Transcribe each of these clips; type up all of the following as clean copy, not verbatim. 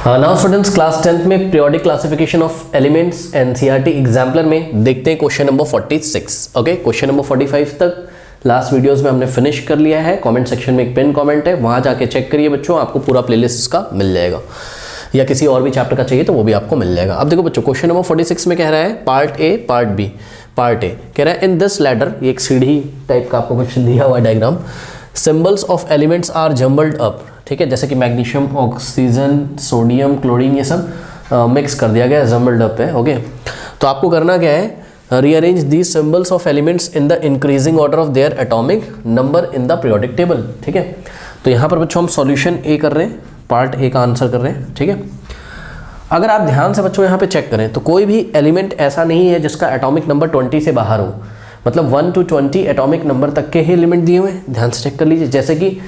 Now students class 10th में periodic classification of elements NCERT exemplar में देखते हैं question number 46। Okay, question number 45 तक लास्ट वीडियोस में हमने फिनिश कर लिया है। कमेंट सेक्शन में एक पिन कमेंट है, वहां जाके चेक करिए बच्चों, आपको पूरा प्लेलिस्ट इसका मिल जाएगा, या किसी और भी चैप्टर का चाहिए तो वो भी आपको मिल जाएगा। अब देखो बच्चों, क्वेश्चन नंबर 46 में कह रहा है part A part B. Part A कह रहा है इन दिस लैडर, ये एक सीढ़ी टाइप का आपको कुछ दिया हुआ diagram, symbols of elements are jumbled up. ठीक है, जैसे कि मैग्नीशियम, ऑक्सीजन, सोडियम, क्लोरीन, ये सब मिक्स कर दिया गया है, जम्बल्ड अप है। ओके, तो आपको करना क्या है, rearrange these symbols of elements in the increasing order of their atomic number in the periodic table. ठीक है, तो यहाँ पर बच्चों हम सॉल्यूशन ए कर रहे हैं, पार्ट ए का आंसर कर रहे हैं। ठीक है, अगर आप ध्यान से बच्चों यहाँ पे चेक करें तो कोई भी एलिमेंट ऐसा नहीं है जिसका एटॉमिक नंबर 20 से बाहर हो, मतलब 1 to 20 एटॉमिक नंबर तक के ही एलिमेंट दिए हुए हैं। ध्यान से चेक कर लीजिए, जैसे कि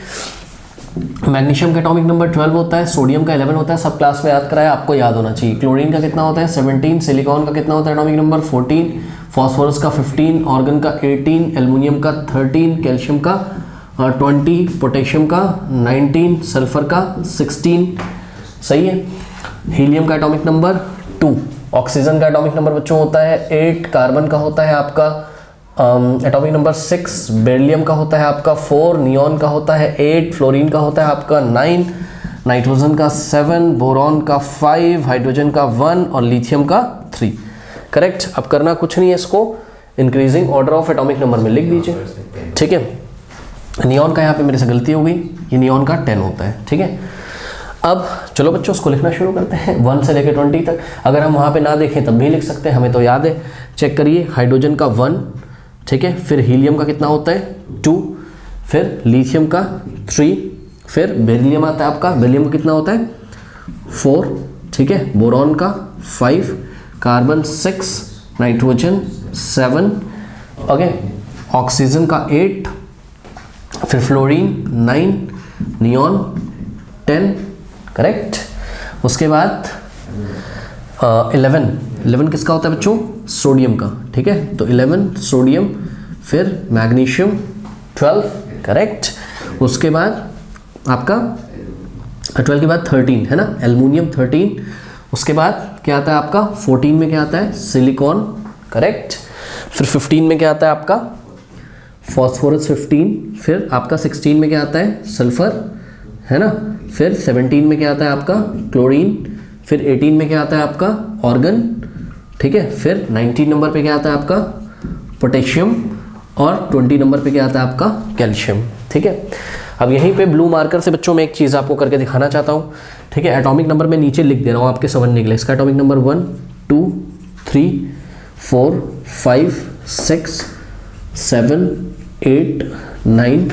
मैग्नीशियम का एटॉमिक नंबर 12 होता है, सोडियम का 11 होता है, सब क्लास में याद कराया, आपको याद होना चाहिए। क्लोरीन का कितना होता है 17, सिलिकॉन का कितना होता है एटॉमिक नंबर 14, फॉस्फोरस का 15, ऑर्गन का 18, एल्युमिनियम का 13, कैल्शियम का 20, पोटेशियम का 19, सल्फर का 16। सही है। हीलियम का एटॉमिक नंबर 2, ऑक्सीजन का एटॉमिक नंबर बच्चों होता है 8, कार्बन का होता है आपका एटॉमिक नंबर 6, बेरिलियम का होता है आपका 4, नियॉन का होता है 8, फ्लोरीन का होता है आपका 9, नाइट्रोजन का 7, बोरॉन का 5, हाइड्रोजन का 1 और लिथियम का 3। करेक्ट। अब करना कुछ नहीं है, इसको increasing order of atomic number में लिख दीजिए। ठीक है, नियॉन का यहाँ पे मेरे से गलती हो गई, ये नियॉन का 10 होता है। ठीक है, अब चलो बच्चों उसको लिखना शुरू करते हैं 1 से लेकर 20 तक। अगर हम वहाँ पे ना देखें तब भी लिख सकते हैं, हमें तो याद है। चेक करिए, हाइड्रोजन का 1, ठीक है, फिर हीलियम का कितना होता है 2, फिर लिथियम का 3, फिर बेरिलियम आता है आपका, बेरिलियम का कितना होता है 4, ठीक है, बोरॉन का 5, कार्बन 6, नाइट्रोजन 7, ओके, ऑक्सीजन का 8, फिर फ्लोरीन 9, नियॉन 10। करेक्ट। उसके बाद 11 किसका होता है बच्चों, सोडियम का। ठीक है, तो 11 सोडियम, फिर मैग्नीशियम 12। करेक्ट। उसके बाद आपका 12 के बाद 13 है ना, एल्युमिनियम 13। उसके बाद क्या आता है आपका 14 में क्या आता है, सिलिकॉन। करेक्ट। फिर 15 में क्या आता है आपका फॉस्फोरस 15, फिर आपका 16 में क्या आता है सल्फर, है ना, फिर 17 में क्या आता है आपका क्लोरीन, फिर 18 में क्या आता है आपका ऑर्गन। ठीक है, फिर 19 नंबर पे क्या आता है आपका पोटेशियम और 20 नंबर पे क्या आता है आपका कैल्शियम। ठीक है, अब यहीं पे ब्लू मार्कर से बच्चों मैं एक चीज़ आपको करके दिखाना चाहता हूँ। ठीक है, एटॉमिक नंबर मैं नीचे लिख दे रहा हूँ आपके समझने के लिए। इसका एटॉमिक नंबर 1, 2, 3, 4, 5, 6, 7, 8, 9,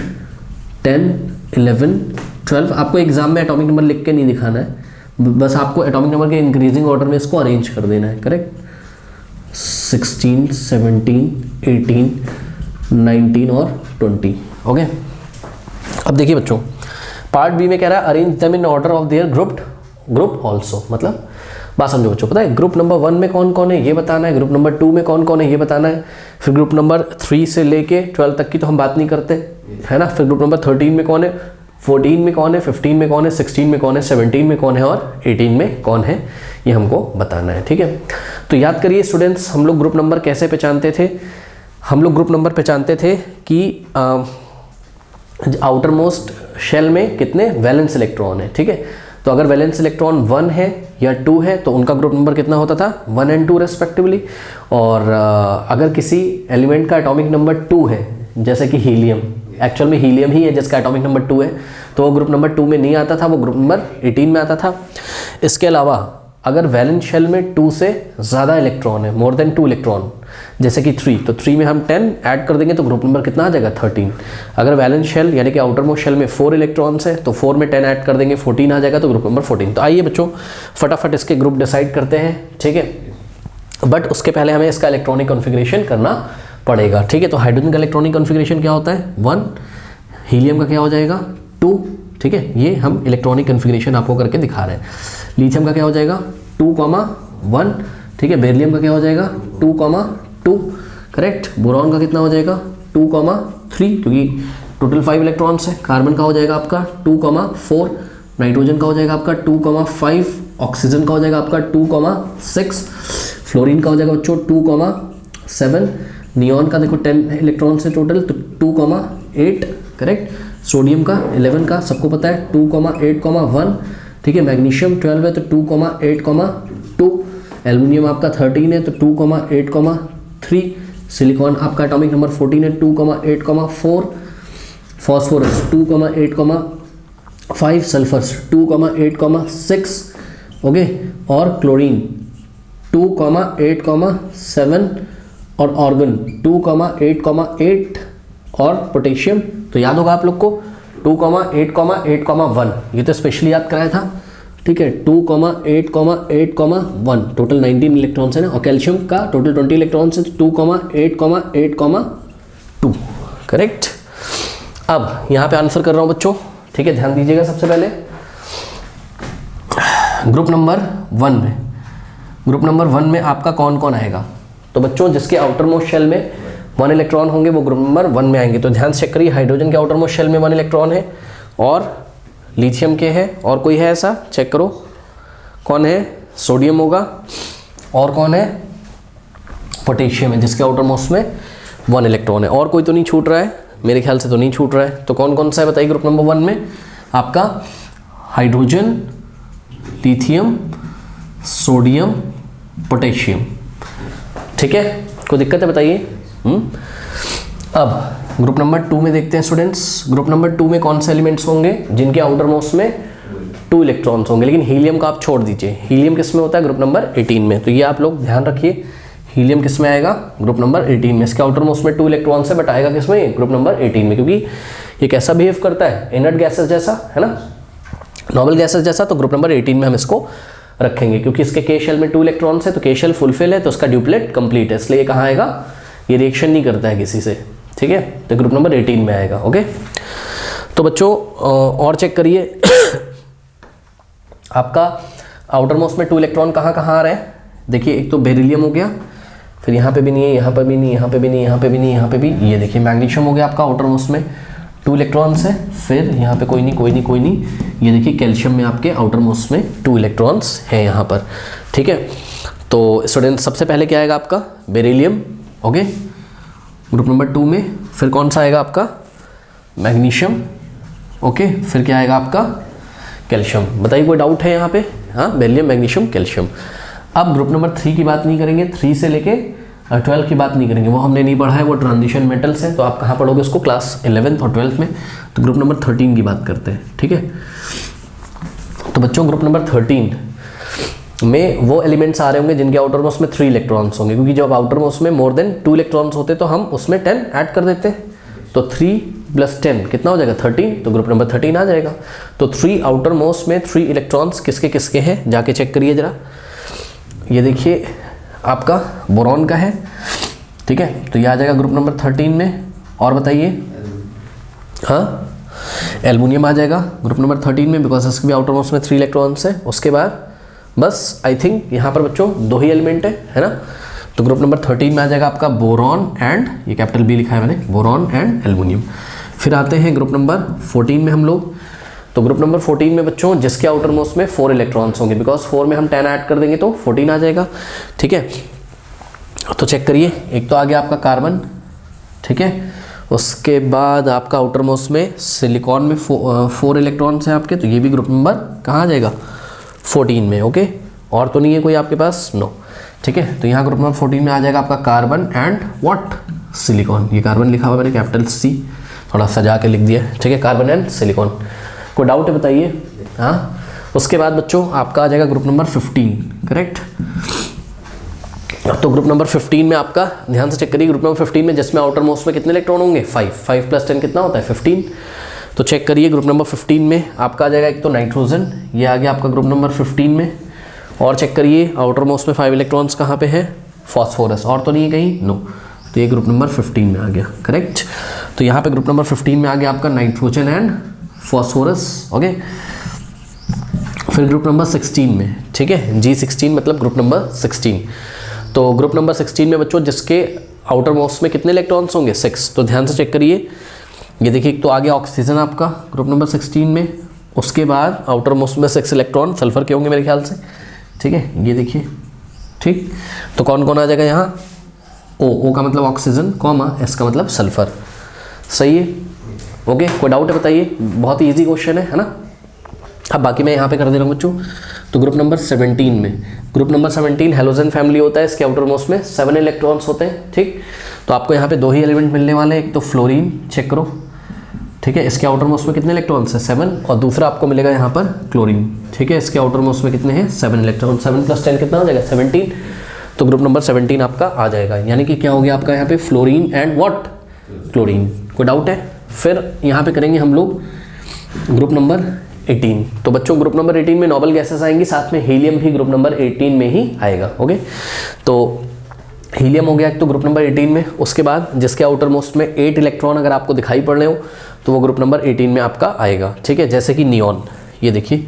10, 11, 12। आपको एग्जाम में एटॉमिक नंबर लिख के नहीं दिखाना है, बस आपको एटॉमिक नंबर के इंक्रीजिंग ऑर्डर में इसको अरेंज कर देना है। करेक्ट। 16, 17, 18, 19 और 20। ओके, अब देखिए बच्चों, पार्ट बी में कह रहा है arrange them in order of their group also. मतलब बात समझो बच्चों, पता है ग्रुप नंबर 1 में कौन कौन है ये बताना है, ग्रुप नंबर 2 में कौन कौन है ये बताना है, फिर ग्रुप नंबर 3 से लेके 12 तक की तो हम बात नहीं करते, है ना। फिर ग्रुप नंबर 13 में कौन है, 14 में कौन है, 15 में कौन है, 16 में कौन है, 17 में कौन है और 18 में कौन है, ये हमको बताना है। ठीक है, तो याद करिए स्टूडेंट्स, हम लोग ग्रुप नंबर कैसे पहचानते थे, हम लोग ग्रुप नंबर पहचानते थे कि आउटर मोस्ट शेल में कितने वैलेंस इलेक्ट्रॉन है। ठीक है, तो अगर वैलेंस इलेक्ट्रॉन 1 है या 2 है तो उनका ग्रुप नंबर कितना होता था 1 और 2 रेस्पेक्टिवली। और अगर किसी एलिमेंट का एटॉमिक नंबर 2 है, जैसे कि हीलियम, एक्चुअल में हीलियम ही है जिसका एटॉमिक नंबर 2 है, तो वो ग्रुप नंबर 2 में नहीं आता था, वो ग्रुप नंबर 18 में आता था। इसके अलावा अगर वैलेंस शेल में 2 से ज़्यादा इलेक्ट्रॉन है, मोर देन 2 इलेक्ट्रॉन, जैसे कि 3, तो 3 में हम 10 ऐड कर देंगे तो ग्रुप नंबर कितना आ जाएगा 13। अगर वैलेंस शेल यानी कि आउटर मोस्ट शेल में 4 इलेक्ट्रॉन्स है तो 4 में 10 ऐड कर देंगे 14 आ जाएगा तो ग्रुप नंबर 14। तो आइए बच्चों फटाफट इसके ग्रुप डिसाइड करते हैं। ठीक है, बट उसके पहले हमें इसका इलेक्ट्रॉनिक कॉन्फ़िगरेशन करना पड़ेगा। ठीक है, तो हाइड्रोजन का इलेक्ट्रॉनिक कॉन्फ़िगरेशन क्या होता है 1, हीलियम का क्या हो जाएगा 2। ठीक है, ये हम इलेक्ट्रॉनिक कॉन्फ़िगरेशन आपको करके दिखा रहे हैं। लिथियम का क्या हो जाएगा 2,1। ठीक है, बेरिलियम का क्या हो जाएगा 2,2। करेक्ट। बोरॉन का कितना हो जाएगा 2,3 क्योंकि टोटल 5 इलेक्ट्रॉन्स है। कार्बन का हो जाएगा आपका 2,4, नाइट्रोजन का हो जाएगा आपका 2,5, ऑक्सीजन का हो जाएगा आपका 2,6, फ्लोरीन का हो जाएगा बच्चों 2,7, नियॉन का देखो 10 इलेक्ट्रॉन से टोटल तो 2,8, करेक्ट। सोडियम का 11 का सबको पता है 2,8,1, ठीक है। मैग्नीशियम 12 है तो 2,8,2, एल्युमिनियम आपका 13 है तो 2,8,3, सिलिकॉन आपका एटॉमिक नंबर 14 है 2,8,4, फॉस्फोरस 2,8,5, सल्फर 2,8,6, ओके, और क्लोरीन 2,8,7 और ऑर्गन 2,8,8 और पोटेशियम तो याद होगा आप लोग को 2,8,8,1, ये तो स्पेशली याद कराया था, ठीक है। 2,8,8,1 टोटल 19 इलेक्ट्रॉन्स है ना, और कैल्शियम का टोटल 20 इलेक्ट्रॉन्स है तो 2,8,8,2, करेक्ट। अब यहाँ पे आंसर कर रहा हूँ बच्चों, ठीक है, ध्यान दीजिएगा। सबसे पहले ग्रुप नंबर 1 में आपका कौन कौन आएगा, तो बच्चों जिसके आउटर मोस्ट शेल में 1 इलेक्ट्रॉन होंगे वो ग्रुप नंबर 1 में आएंगे। तो ध्यान से चेक करिए, हाइड्रोजन के आउटर मोस्ट शेल में 1 इलेक्ट्रॉन है, और लिथियम के है, और कोई है ऐसा, चेक करो कौन है, सोडियम होगा, और कौन है, पोटेशियम है जिसके आउटर मोस्ट में 1 इलेक्ट्रॉन है, और कोई तो नहीं छूट रहा है, मेरे ख्याल से तो नहीं छूट रहा है। तो कौन कौन सा है बताइए ग्रुप नंबर 1 में, आपका हाइड्रोजन, लिथियम, सोडियम, पोटेशियम, ठीक है। कोई दिक्कत है बताइए। अब ग्रुप नंबर 2 में देखते हैं स्टूडेंट्स। ग्रुप नंबर 2 में कौन से एलिमेंट्स होंगे जिनके आउटर मोस्ट में 2 इलेक्ट्रॉन्स होंगे, लेकिन हीलियम का आप छोड़ दीजिए। हीलियम किस में होता है, ग्रुप नंबर 18 में। तो ये आप लोग ध्यान रखिए, हीलियम किस में आएगा, ग्रुप नंबर 18 में। इसके आउटर मोस्ट में 2 इलेक्ट्रॉन्स है, बट आएगा किस में, ग्रुप नंबर 18 में, क्योंकि ये कैसा बिहेव करता है, इनर्ट गैसेस जैसा, है ना, नॉर्मल गैसेस जैसा। तो ग्रुप नंबर 18 में हम इसको रखेंगे, क्योंकि इसके के शेल में 2 इलेक्ट्रॉन्स है, तो के शेल फुलफिल है तो उसका ड्यूप्लेट कंप्लीट है, इसलिए कहाँ आएगा, ये रिएक्शन नहीं करता है किसी से, ठीक है। तो ग्रुप नंबर 18 में आएगा, ओके। तो बच्चों और चेक करिए आपका आउटर मोस्ट में 2 इलेक्ट्रॉन कहाँ कहाँ आ रहे हैं। देखिए एक तो बेरिलियम हो गया, फिर यहाँ पे भी नहीं है, यहाँ पे भी नहीं, यहाँ पे भी नहीं, यहाँ पे भी नहीं, यहाँ पे भी, ये देखिए मैग्नीशियम हो गया आपका आउटर मोस्ट में 2 इलेक्ट्रॉन्स है, फिर यहाँ पे कोई नहीं कोई नहीं कोई नहीं, ये देखिए कैल्शियम में आपके आउटर मोस्ट में 2 इलेक्ट्रॉन्स हैं यहाँ पर, ठीक है। तो स्टूडेंट सबसे पहले क्या आएगा आपका, बेरिलियम, ओके, ग्रुप नंबर 2 में। फिर कौन सा आएगा आपका, मैग्नीशियम, ओके। फिर क्या आएगा आपका, कैल्शियम। बताइए कोई डाउट है यहाँ पे, हाँ, बेरिलियम, मैग्नीशियम, कैल्शियम। अब ग्रुप नंबर 3 की बात नहीं करेंगे, 3 से लेके 12 की बात नहीं करेंगे, वो हमने नहीं पढ़ा है, वो ट्रांजिशन मेटल्स हैं, तो आप कहाँ पढ़ोगे उसको, क्लास 11th और 12th में। तो ग्रुप नंबर 13 की बात करते हैं, ठीक है। तो बच्चों ग्रुप नंबर 13 में वो एलिमेंट्स आ रहे होंगे जिनके आउटर मोस्ट में 3 इलेक्ट्रॉन्स होंगे, क्योंकि जब आउटर मोस्ट में मोर देन 2 इलेक्ट्रॉन्स होते तो हम उसमें 10 ऐड कर देते हैं, तो 3 + 10 कितना हो जाएगा, 13, तो ग्रुप नंबर 13 आ जाएगा। तो 3 आउटर मोस्ट में 3 इलेक्ट्रॉन्स किसके किसके हैं, जाके चेक करिए जरा। ये देखिए आपका बोरॉन का है, ठीक है, तो ये आ जाएगा ग्रुप नंबर 13 में। और बताइए, हाँ, एल्युमिनियम आ जाएगा ग्रुप नंबर 13 में, बिकॉज इसके भी आउटर मोस्ट में 3 इलेक्ट्रॉन्स है। उसके बाद बस आई थिंक यहाँ पर बच्चों 2 ही एलिमेंट है ना, तो ग्रुप नंबर 13 में आ जाएगा आपका बोरॉन एंड, ये कैपिटल बी लिखा है मैंने, बोरॉन एंड एल्युमिनियम। फिर आते हैं ग्रुप नंबर 14 में हम लोग। तो ग्रुप नंबर 14 में बच्चों जिसके आउटर मोस्ट में 4 इलेक्ट्रॉन्स होंगे, बिकॉज 4 में हम 10 ऐड कर देंगे तो 14 आ जाएगा, ठीक है। तो चेक करिए, एक तो आ गया आपका कार्बन, ठीक है। उसके बाद आपका आउटर मोस्ट में सिलिकॉन में 4 इलेक्ट्रॉन्स हैं आपके, तो ये भी ग्रुप नंबर कहाँ आ जाएगा, 14 में, ओके। और तो नहीं है कोई आपके पास, नो, ठीक है। तो यहाँ ग्रुप नंबर 14 में आ जाएगा आपका कार्बन एंड व्हाट, सिलिकॉन। ये कार्बन लिखा हुआ मैंने कैपिटल C, थोड़ा सजा के लिख दिया, ठीक है, कार्बन एंड सिलिकॉन। कोई डाउट है बताइए, हाँ। उसके बाद बच्चों आपका आ जाएगा ग्रुप नंबर 15, करेक्ट। तो ग्रुप नंबर 15 में आपका ध्यान से चेक करिए, ग्रुप नंबर 15 में जिसमें आउटर मोस्ट में कितने इलेक्ट्रॉन होंगे, 5 + 10 कितना होता है, 15। तो चेक करिए ग्रुप नंबर 15 में आपका आ जाएगा एक तो नाइट्रोजन, ये आ गया आपका ग्रुप नंबर 15 में। और चेक करिए आउटर मोस्ट में 5 इलेक्ट्रॉन्स कहाँ पे है, फॉस्फोरस, और तो नहीं है कहीं, नो। तो ये ग्रुप नंबर 15 में आ गया, करेक्ट। तो यहाँ पे ग्रुप नंबर 15 में आ गया आपका नाइट्रोजन एंड फॉस्फोरस, ओके। फिर ग्रुप नंबर 16 में, ठीक है, G16 मतलब ग्रुप नंबर 16। तो ग्रुप नंबर 16 में बच्चों जिसके आउटर मोस्ट में कितने इलेक्ट्रॉन्स होंगे, 6। तो ध्यान से चेक करिए, ये देखिए एक तो आ गया ऑक्सीजन आपका ग्रुप नंबर 16 में, उसके बाद आउटर मोस्ट में 6 इलेक्ट्रॉन सल्फर के होंगे मेरे ख्याल से, ठीक है, ये देखिए, ठीक। तो कौन कौन आ जाएगा यहाँ, ओ का मतलब ऑक्सीजन, कॉमा एस का मतलब सल्फर, सही है, ओके। कोई डाउट है बताइए, बहुत ही ईजी क्वेश्चन है ना। अब बाकी मैं यहाँ पे कर दे रहा हूँ बच्चों। तो ग्रुप नंबर 17 में, ग्रुप नंबर 17 हेलोजन फैमिली होता है, इसके आउटर मोस्ट में 7 इलेक्ट्रॉन्स होते हैं, ठीक। तो आपको यहाँ पे 2 ही एलिमेंट मिलने वाले हैं, एक तो फ्लोरीन, चेक करो, ठीक है, इसके आउटर मोस्ट में कितने इलेक्ट्रॉन्स हैं 7, और दूसरा आपको मिलेगा यहाँ पर क्लोरीन, ठीक है, इसके आउटर मोस्ट में कितने हैं 7 इलेक्ट्रॉन, 7 + 10 कितना हो जाएगा 17। तो ग्रुप नंबर 17 आपका आ जाएगा, यानी कि क्या हो गया आपका यहाँ पे फ्लोरीन एंड व्हाट, क्लोरीन। कोई डाउट है? फिर यहाँ पे करेंगे हम लोग ग्रुप नंबर 18। तो बच्चों ग्रुप नंबर 18 में नोबल गैसेस आएंगी, साथ में हीलियम भी ग्रुप नंबर 18 में ही आएगा, ओके। तो हीलियम हो गया एक तो ग्रुप नंबर 18 में, उसके बाद जिसके आउटर मोस्ट में 8 इलेक्ट्रॉन अगर आपको दिखाई पड़ रहे हो तो वो ग्रुप नंबर 18 में आपका आएगा, ठीक है। जैसे कि नियॉन, ये देखिए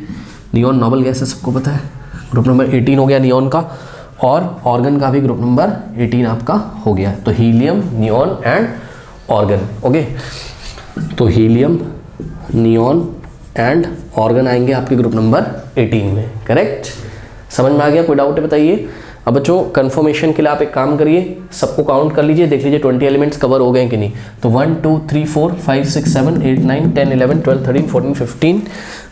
नियॉन नोबल गैस है, सबको पता है, ग्रुप नंबर 18 हो गया नियॉन का, और ऑर्गन का भी ग्रुप नंबर 18 आपका हो गया। तो helium, neon and organ, okay. तो हीलियम, नियॉन एंड ऑर्गन आएंगे आपके ग्रुप नंबर 18 में, करेक्ट। समझ में आ गया? कोई डाउट है बताइए। अब बच्चों कंफर्मेशन के लिए आप एक काम करिए, सबको काउंट कर लीजिए, देख लीजिए 20 एलिमेंट्स कवर हो गए कि नहीं। तो 1 2 3 4 5 6 7 8 9 10 11 12 13 14 15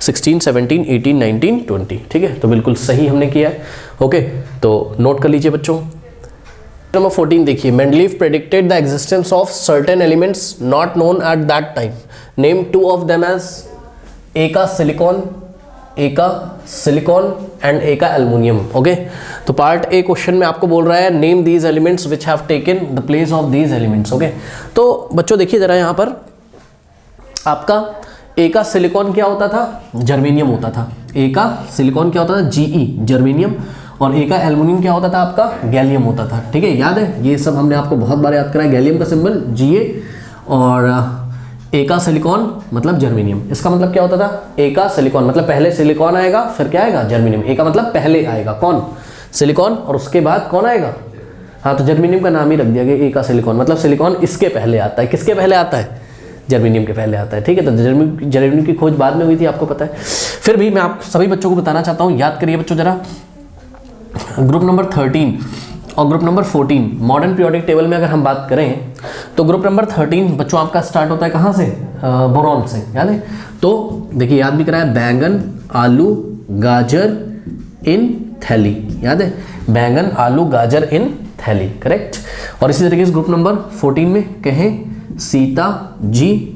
16 17 18 19 20, ठीक है। तो बिल्कुल सही हमने किया है, ओके। तो नोट कर लीजिए बच्चों। नंबर 14 देखिए, Mendeleev predicted the existence of certain elements not known at that time, name 2 of them as eka silicon and eka aluminium, okay. तो पार्ट ए क्वेश्चन में आपको बोल रहा है name these elements which have taken the place of these elements, okay. तो बच्चों देखिए जरा यहाँ पर आपका एका सिलिकॉन क्या होता था, जर्मेनियम होता था। एका सिलिकॉन क्या होता था, Ge, जर्मेनियम। और एका एल्युमिनियम क्या होता था आपका, गैलियम होता था, ठीक है। याद है, ये सब हमने आपको बहुत बार याद कराया। गैलियम का सिंबल Ga और एका सिलिकॉन मतलब जर्मेनियम। इसका मतलब क्या होता था, एका सिलिकॉन मतलब पहले सिलिकॉन आएगा फिर क्या आएगा, जर्मेनियम। एका मतलब पहले आएगा कौन, सिलिकॉन, और उसके बाद कौन आएगा, हाँ तो जर्मेनियम का नाम ही रख दिया गया एका सिलिकॉन, मतलब सिलिकॉन इसके पहले आता है। किसके पहले आता है, जर्मेनियम के पहले आता है, ठीक है। तो जर्मेनियम की खोज बाद में हुई थी, आपको पता है। फिर भी मैं आप सभी बच्चों को बताना चाहता हूँ, याद करिए बच्चों जरा, ग्रुप नंबर 13 और group number 14 modern periodic table में अगर हम बात करें तो ग्रुप नंबर 13 बच्चों आपका स्टार्ट होता है कहाँ से, बोरॉन से, याद है। तो देखिए याद भी कराया, बैंगन, आलू, गाजर इन थैली, याद है, बैंगन, आलू, गाजर इन थैली, करेक्ट। और इसी तरीके से ग्रुप नंबर 14 में कहें सीता जी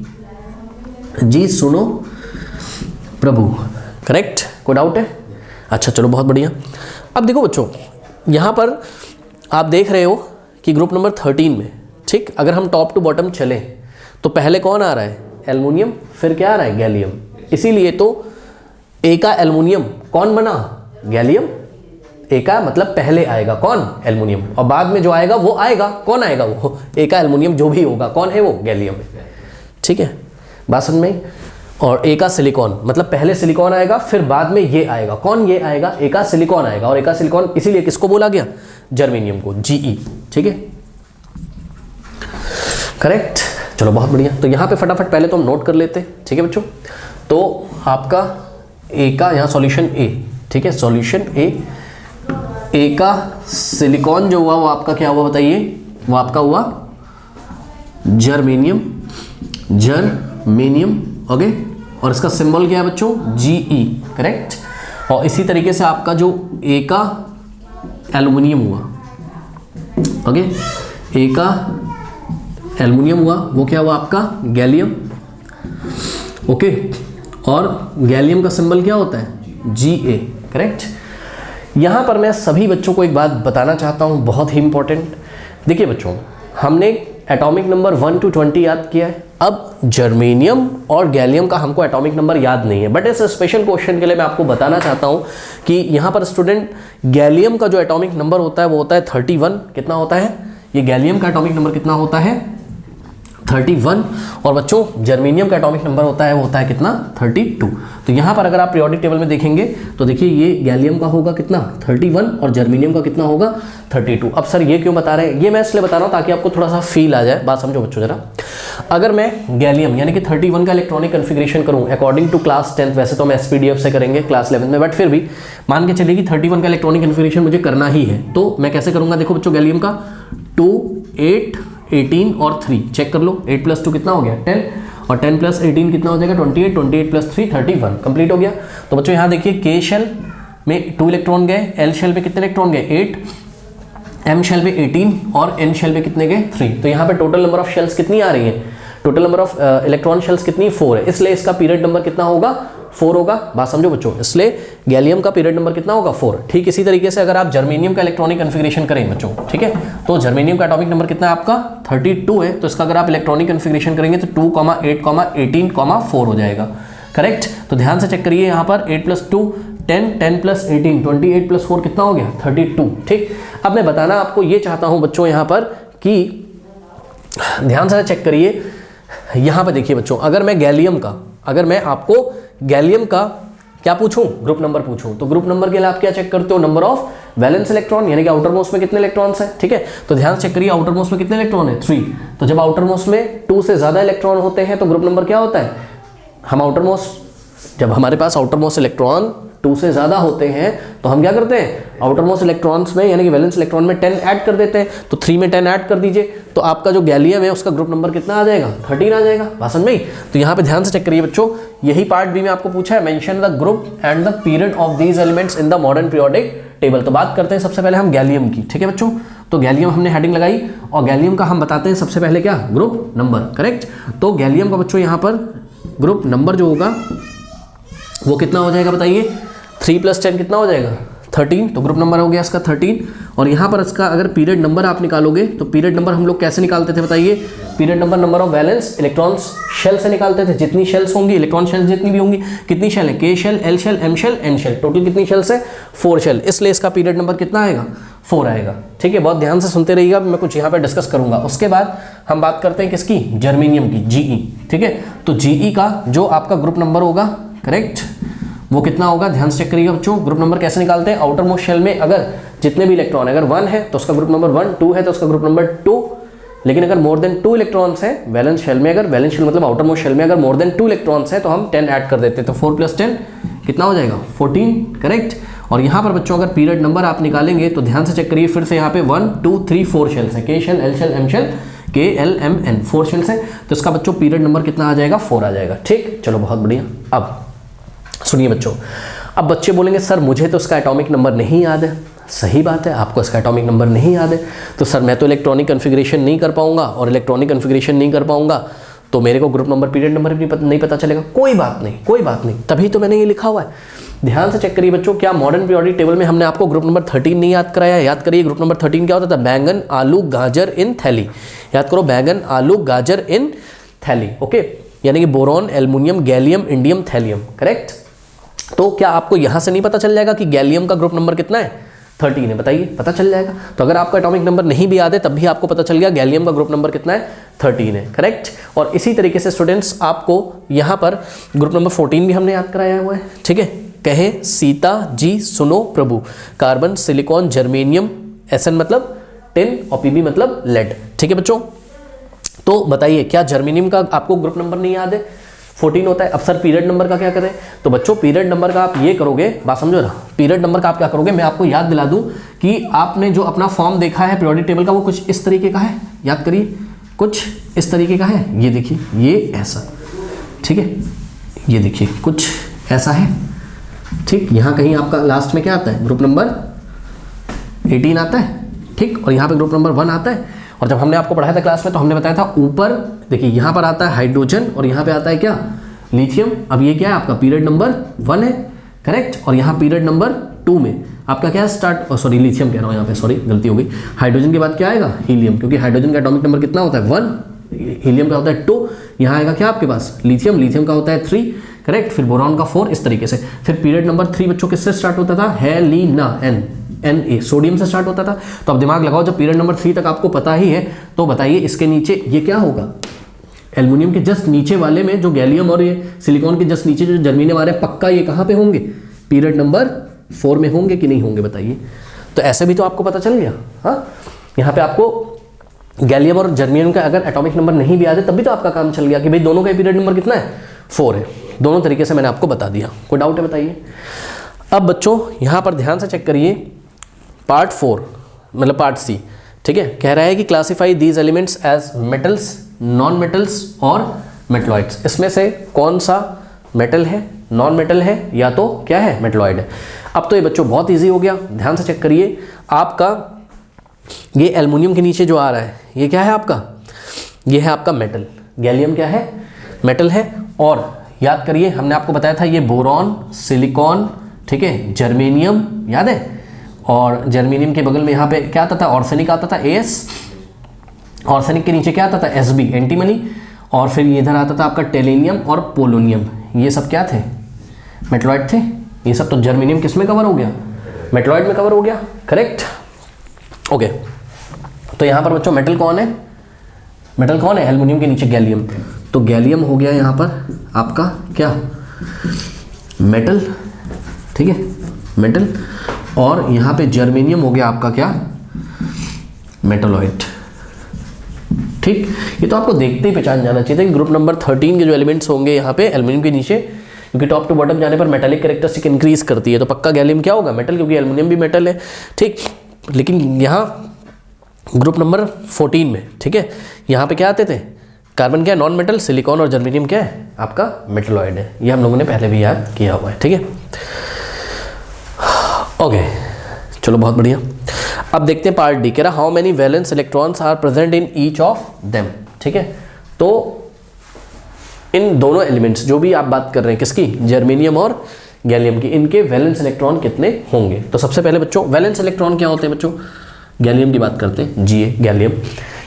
सुनो प्रभु, करेक्ट। कोई डाउट है? अच्छा चलो बहुत बढ़िया। अब देखो बच्चों यहाँ पर आप देख रहे हो कि ग्रुप नंबर 13 में, ठीक, अगर हम टॉप टू बॉटम चलें तो पहले कौन आ रहा है, एल्युमिनियम, फिर क्या आ रहा है, गैलियम। इसीलिए तो एका एल्युमिनियम कौन बना, गैलियम। एका मतलब पहले आएगा कौन, एल्युमिनियम, और बाद में जो आएगा वो आएगा, कौन आएगा, वो एका एल्युमिनियम जो भी होगा, कौन है वो, गैलियम, ठीक है, बात समझ में। और एका सिलिकॉन मतलब पहले सिलिकॉन आएगा फिर बाद में ये आएगा, कौन ये आएगा, एका सिलिकॉन आएगा। और एका सिलिकॉन इसीलिए किसको बोला गया, जर्मेनियम को, Ge, ठीक है, करेक्ट। चलो बहुत बढ़िया। तो यहाँ पे फटाफट पहले तो हम नोट कर लेते, ठीक है बच्चों। तो आपका ए का यहाँ सॉल्यूशन ए, ठीक है, सॉल्यूशन ए का सिलिकॉन जो हुआ वो आपका क्या हुआ बताइए, वो आपका हुआ जर्मेनियम, ओके। और इसका सिंबल क्या है बच्चों, Ge, करेक्ट। और इसी तरीके से आपका जो ए का एल्युमिनियम हुआ, ओके, ए का एल्युमिनियम हुआ वो क्या हुआ आपका, गैलियम, ओके। और गैलियम का सिंबल क्या होता है, Ga, करेक्ट। यहाँ पर मैं सभी बच्चों को एक बात बताना चाहता हूँ, बहुत ही इंपॉर्टेंट। देखिए बच्चों हमने एटॉमिक नंबर 1 to 20 याद किया है। अब जर्मेनियम और गैलियम का हमको एटॉमिक नंबर याद नहीं है, बट इस स्पेशल क्वेश्चन के लिए मैं आपको बताना चाहता हूँ कि यहाँ पर स्टूडेंट गैलियम का जो एटॉमिक नंबर होता है वो होता है 31। कितना होता है, ये गैलियम का एटॉमिक नंबर कितना होता है, 31 और बच्चों जर्मेनियम का एटॉमिक नंबर होता है वो होता है कितना 32। तो यहाँ पर अगर आप पीरियोडिक टेबल में देखेंगे तो देखिए ये गैलियम का होगा कितना 31 और जर्मेनियम का कितना होगा 32। अब सर ये क्यों बता रहे हैं, ये मैं इसलिए बता रहा हूँ ताकि आपको थोड़ा सा फील आ जाए। बात समझो बच्चों जरा, अगर मैं गैलियम यानी कि 31 का इलेक्ट्रॉनिक कन्फिग्रेशन करूँ अकॉर्डिंग टू क्लास 10th, वैसे तो मैं SPDF से करेंगे क्लास 11 में, बट फिर भी मान के चलिए कि 31 का इलेक्ट्रॉनिक कन्फिग्रेशन मुझे करना ही है, तो मैं कैसे करूँगा। देखो बच्चों गैलियम का 2, 8, 18 और 3 चेक कर लो। 8 + 2 कितना हो गया 10 और 10 + 18 कितना हो जाएगा 28, 28 + 3 31 कंप्लीट हो गया। तो बच्चों यहाँ देखिए K शेल में 2 इलेक्ट्रॉन गए, L शेल में कितने इलेक्ट्रॉन गए 8, M शेल में 18 और N शेल में कितने गए 3। तो यहाँ पे टोटल नंबर ऑफ शेल्स कितनी आ रही है, total number of electron shells कितनी 4 है, इसलिए इसका पीरियड नंबर कितना होगा 4 होगा। बात समझो बच्चों, इसलिए गैलियम का पीरियड नंबर कितना होगा 4। ठीक इसी तरीके से अगर आप जर्मेनियम का इलेक्ट्रॉनिक कन्फिग्रेशन करें बच्चों, ठीक है, तो जर्मेनियम का एटॉमिक नंबर कितना है आपका 32 है, तो इसका अगर आप इलेक्ट्रॉनिक कन्फिग्रेशन करेंगे तो 2, 8, 18, 4 हो जाएगा। करेक्ट। तो ध्यान से चेक करिए यहाँ पर 8 + 2 10, 10 + 18 28 + 4 कितना हो गया 32। ठीक, अब मैं बताना आपको ये चाहता हूँ बच्चों यहाँ पर कि ध्यान से चेक करिए, यहाँ पर देखिए बच्चों, अगर मैं आपको गैलियम का क्या पूछूं, ग्रुप नंबर पूछूं, तो ग्रुप नंबर के लिए आप क्या चेक करते हो, नंबर ऑफ वैलेंस इलेक्ट्रॉन, यानी कि आउटर मोस्ट में कितने इलेक्ट्रॉन्स हैं। ठीक है, तो ध्यान से चेक करिए आउटर मोस्ट में कितने इलेक्ट्रॉन है 3। तो जब आउटर मोस्ट में 2 से ज्यादा इलेक्ट्रॉन होते हैं तो ग्रुप नंबर क्या होता है, हम आउटर मोस्ट, जब हमारे पास आउटर मोस्ट इलेक्ट्रॉन 2 से ज्यादा होते हैं तो हम क्या करते हैं, आउटर मोस्ट इलेक्ट्रॉन्स में यानी कि वैलेंस इलेक्ट्रॉन में 10 ऐड कर देते हैं। तो 3 में 10 ऐड कर दीजिए, तो आपका जो गैलियम है उसका ग्रुप नंबर कितना आ जाएगा 13 आ जाएगा। बात समझ में? तो यहाँ पे ध्यान से चेक करिए बच्चों, यही पार्ट भी में आपको पूछा है, mention the group and the period of these elements in the modern periodic table. तो बात करते हैं सबसे पहले हम गैलियम की। ठीक है बच्चों, तो गैलियम हमने हेडिंग लगाई और गैलियम का हम बताते हैं सबसे पहले क्या, ग्रुप नंबर। करेक्ट। तो गैलियम का बच्चों यहाँ पर ग्रुप नंबर जो होगा वो कितना हो जाएगा बताइए, 3 + 10 कितना हो जाएगा 13। तो ग्रुप नंबर हो गया इसका 13। और यहाँ पर इसका अगर पीरियड नंबर आप निकालोगे तो पीरियड नंबर हम लोग कैसे निकालते थे बताइए, period number number of valence electrons shell से निकालते थे। जितनी शेल्स होंगी, इलेक्ट्रॉन शेल्स जितनी भी होंगी, कितनी शेल है, K shell, L shell, M shell, N shell, total कितनी शेल्स है 4 शेल, इसलिए इसका पीरियड नंबर कितना आएगा 4 आएगा। ठीक है, बहुत ध्यान से सुनते रहिएगा, मैं कुछ यहाँ पर डिस्कस करूंगा। उसके बाद हम बात करते हैं किसकी, जर्मेनियम की, GE। ठीक है, तो GE का जो आपका ग्रुप नंबर होगा, करेक्ट, वो कितना होगा, ध्यान से चेक करिएगा बच्चों। ग्रुप नंबर कैसे निकालते हैं, आउटर मोस्ट शेल में अगर जितने भी इलेक्ट्रॉन, अगर 1 है तो उसका ग्रुप नंबर 1, 2 है तो उसका ग्रुप नंबर 2, लेकिन अगर मोर देन 2 इलेक्ट्रॉन्स हैं वैलेंस शेल में, अगर वैलेंस शेल मतलब आउटर मोस्ट शेल में अगर मोर देन 2 इलेक्ट्रॉन्स हैं तो हम 10 ऐड कर देते हैं। तो 4 + 10 कितना हो जाएगा 14। करेक्ट। और यहाँ पर बच्चों अगर पीरियड नंबर आप निकालेंगे तो ध्यान से चेक करिए, फिर से यहाँ पे 1, 2, 3, 4 शेल्स है, K shell, L shell, M shell, K, L, M, N 4 shells है, तो इसका बच्चों पीरियड नंबर कितना आ जाएगा 4 आ जाएगा। ठीक, चलो बहुत बढ़िया। अब सुनिए बच्चों, अब बच्चे बोलेंगे सर मुझे तो इसका एटॉमिक नंबर नहीं याद है। सही बात है, आपको इसका एटॉमिक नंबर नहीं याद है तो सर मैं तो इलेक्ट्रॉनिक कन्फिग्रेशन नहीं कर पाऊंगा, और इलेक्ट्रॉनिक कन्फिग्रेशन नहीं कर पाऊंगा तो मेरे को ग्रुप नंबर पीरियड नंबर भी नहीं पता चलेगा। कोई बात नहीं, कोई बात नहीं, तभी तो मैंने ये लिखा हुआ है। ध्यान से चेक करिए बच्चों, क्या मॉडर्न पीरियोडिक टेबल में हमने आपको ग्रुप नंबर 13 नहीं याद कराया? याद करिए ग्रुप नंबर 13 क्या होता था, बैंगन आलू गाजर इन थैली। याद करो, बैंगन आलू गाजर इन थैली। ओके, यानी कि boron, aluminium, gallium, indium, thallium. Correct. तो क्या आपको यहां से नहीं पता चल जाएगा कि गैलियम का ग्रुप नंबर कितना है 13 है? बताइए, पता चल जाएगा। तो अगर आपका एटॉमिक नंबर नहीं भी याद है तब भी आपको पता चल गया गैलियम का ग्रुप नंबर कितना है 13 है। करेक्ट। और इसी तरीके से स्टूडेंट्स आपको यहाँ पर ग्रुप नंबर 14 भी हमने याद कराया हुआ है। ठीक है, कहे सीता जी सुनो प्रभु, कार्बन, सिलिकॉन, जर्मेनियम, SN मतलब टिन और PB मतलब लेड। ठीक है बच्चों, तो बताइए क्या जर्मेनियम का आपको ग्रुप नंबर नहीं याद है, 14 होता है। अब सर पीरियड नंबर का क्या करें? तो बच्चों पीरियड नंबर का आप ये करोगे, बात समझो ना, पीरियड नंबर का आप क्या करोगे, मैं आपको याद दिला दूं कि आपने जो अपना फॉर्म देखा है पीरियोडिक टेबल का वो कुछ इस तरीके का है। याद करिए, कुछ इस तरीके का है। ये देखिए, ये ऐसा, ठीक है, ये देखिए कुछ ऐसा है। ठीक, यहाँ कहीं आपका लास्ट में क्या आता है, ग्रुप नंबर 18 आता है। ठीक, और यहाँ पे ग्रुप नंबर 1 आता है। और जब हमने आपको पढ़ाया था क्लास में तो हमने बताया था ऊपर देखिए यहाँ पर आता है हाइड्रोजन और यहाँ पे आता है क्या, लिथियम। अब ये क्या है आपका पीरियड नंबर 1 है। करेक्ट। और यहाँ पीरियड नंबर 2 में आपका क्या स्टार्ट, सॉरी लिथियम कह रहा हूँ यहाँ पे, सॉरी गलती हो गई। हाइड्रोजन के बाद क्या आएगा, हीलियम, क्योंकि हाइड्रोजन का एटॉमिक नंबर कितना होता है 1, हीलियम का होता है 2। यहाँ आएगा क्या आपके पास, लिथियम, लिथियम का होता है 3। करेक्ट। फिर बोरॉन का 4, इस तरीके से। फिर पीरियड नंबर 3 बच्चों किससे स्टार्ट होता था, हेलिना, Na, सोडियम से स्टार्ट होता था। तो अब दिमाग लगाओ, जब पीरियड नंबर 3 तक आपको पता ही है तो बताइए इसके नीचे ये क्या होगा, एल्युमिनियम के जस्ट नीचे वाले में जो गैलियम और ये सिलिकॉन के जस्ट नीचे जो जर्मेनियम आ रहे हैं, पक्का ये कहाँ पे होंगे, पीरियड नंबर 4 में होंगे कि नहीं होंगे बताइए। तो ऐसे भी तो आपको पता चल गया। हाँ, यहाँ पे आपको गैलियम और जर्मेनियम का अगर एटॉमिक नंबर नहीं भी आते तब भी तो आपका काम चल गया कि भाई दोनों का पीरियड नंबर कितना है, 4 है। दोनों तरीके से मैंने आपको बता दिया। कोई डाउट है बताइए। अब बच्चों यहाँ पर ध्यान से चेक करिए, पार्ट 4 मतलब पार्ट सी, ठीक है, कह रहा है कि classify these elements as metals, non metals और मेटलॉइड्स। इसमें से कौन सा मेटल है, नॉन मेटल है, या तो क्या है, मेटलॉइड है। अब तो ये बच्चों बहुत ईजी हो गया। ध्यान से चेक करिए, आपका ये एल्युमिनियम के नीचे जो आ रहा है ये क्या है आपका, ये है आपका मेटल। गैलियम क्या है, मेटल है। और याद करिए हमने आपको बताया था ये बोरॉन, सिलिकॉन, ठीक है, जर्मेनियम, याद है। और जर्मेनियम के बगल में यहाँ पे क्या आता था, ऑर्सेनिक आता था, AS। ऑर्सेनिक के नीचे क्या आता था, SB, एंटीमनी। और फिर इधर आता था आपका टेलेनियम और पोलोनियम। ये सब क्या थे, मेटलॉइड थे। ये सब तो जर्मेनियम किस में कवर हो गया, मेटलॉइड में कवर हो गया, करेक्ट। ओके, तो यहाँ पर बच्चों मेटल कौन है, मेटल कौन है, एल्युमिनियम के नीचे गैलियम। तो गैलियम हो गया यहाँ पर आपका क्या, मेटल, ठीक है, मेटल। और यहाँ पे जर्मेनियम हो गया आपका क्या, मेटलॉइड। ठीक, ये तो आपको देखते ही पहचान जाना चाहिए था कि ग्रुप नंबर 13 के जो एलिमेंट्स होंगे यहाँ पे एल्युमिनियम के नीचे, क्योंकि टॉप टू बॉटम जाने पर मेटालिक कैरेक्टरिस्टिक इंक्रीज करती है, तो पक्का गैलियम क्या होगा, मेटल, क्योंकि एल्युमिनियम भी मेटल है। ठीक, लेकिन यहाँ ग्रुप नंबर 14 में, ठीक है, यहाँ पे क्या आते थे, कार्बन क्या है, नॉन मेटल, सिलिकॉन और जर्मेनियम क्या है आपका, मेटलॉइड है। ये हम लोगों ने पहले भी याद किया हुआ है, ठीक है। ओके, चलो बहुत बढ़िया। अब देखते हैं पार्ट डी, कह रहा how many valence electrons are present in each of them, ठीक है। तो इन दोनों एलिमेंट्स जो भी आप बात कर रहे हैं किसकी, जर्मेनियम और गैलियम की, इनके वैलेंस इलेक्ट्रॉन कितने होंगे। तो सबसे पहले बच्चों वैलेंस इलेक्ट्रॉन क्या होते हैं बच्चों, गैलियम की बात करते हैं, Ga, गैलियम।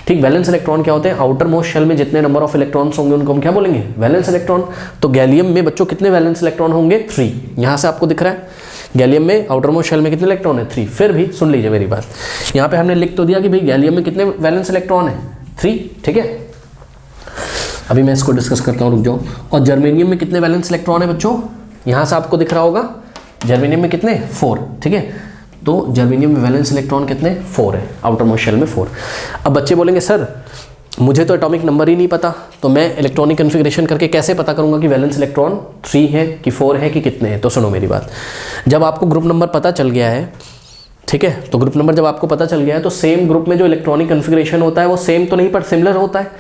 ठीक, वैलेंस इलेक्ट्रॉन क्या होते हैं, आउटर मोस्ट शेल में जितने नंबर ऑफ इलेक्ट्रॉन्स होंगे उनको हम क्या बोलेंगे, वैलेंस इलेक्ट्रॉन। तो गैलियम में बच्चों कितने वैलेंस इलेक्ट्रॉन होंगे, 3। यहाँ से आपको दिख रहा है गैलियम में आउटर मोस्ट शेल में कितने इलेक्ट्रॉन है, 3। फिर भी सुन लीजिए मेरी बात, यहाँ पे हमने लिख तो दिया कि भाई गैलियम में कितने वैलेंस इलेक्ट्रॉन है, 3, ठीक है। अभी मैं इसको डिस्कस करता हूँ, रुक जाओ। और जर्मेनियम में कितने वैलेंस इलेक्ट्रॉन है बच्चों, यहाँ से आपको दिख रहा होगा, जर्मेनियम में कितने, 4, ठीक है। तो जर्मेनियम में वैलेंस इलेक्ट्रॉन कितने, 4 है, आउटर मोस्ट शेल में 4। अब बच्चे बोलेंगे सर मुझे तो एटॉमिक नंबर ही नहीं पता, तो मैं इलेक्ट्रॉनिक कन्फिग्रेशन करके कैसे पता करूंगा कि वैलेंस इलेक्ट्रॉन 3 है कि 4 है कि कितने हैं। तो सुनो मेरी बात, जब आपको ग्रुप नंबर पता चल गया है, ठीक है, तो ग्रुप नंबर जब आपको पता चल गया है तो सेम ग्रुप में जो इलेक्ट्रॉनिक कन्फिग्रेशन होता है वो सेम तो नहीं पर सिमिलर होता है।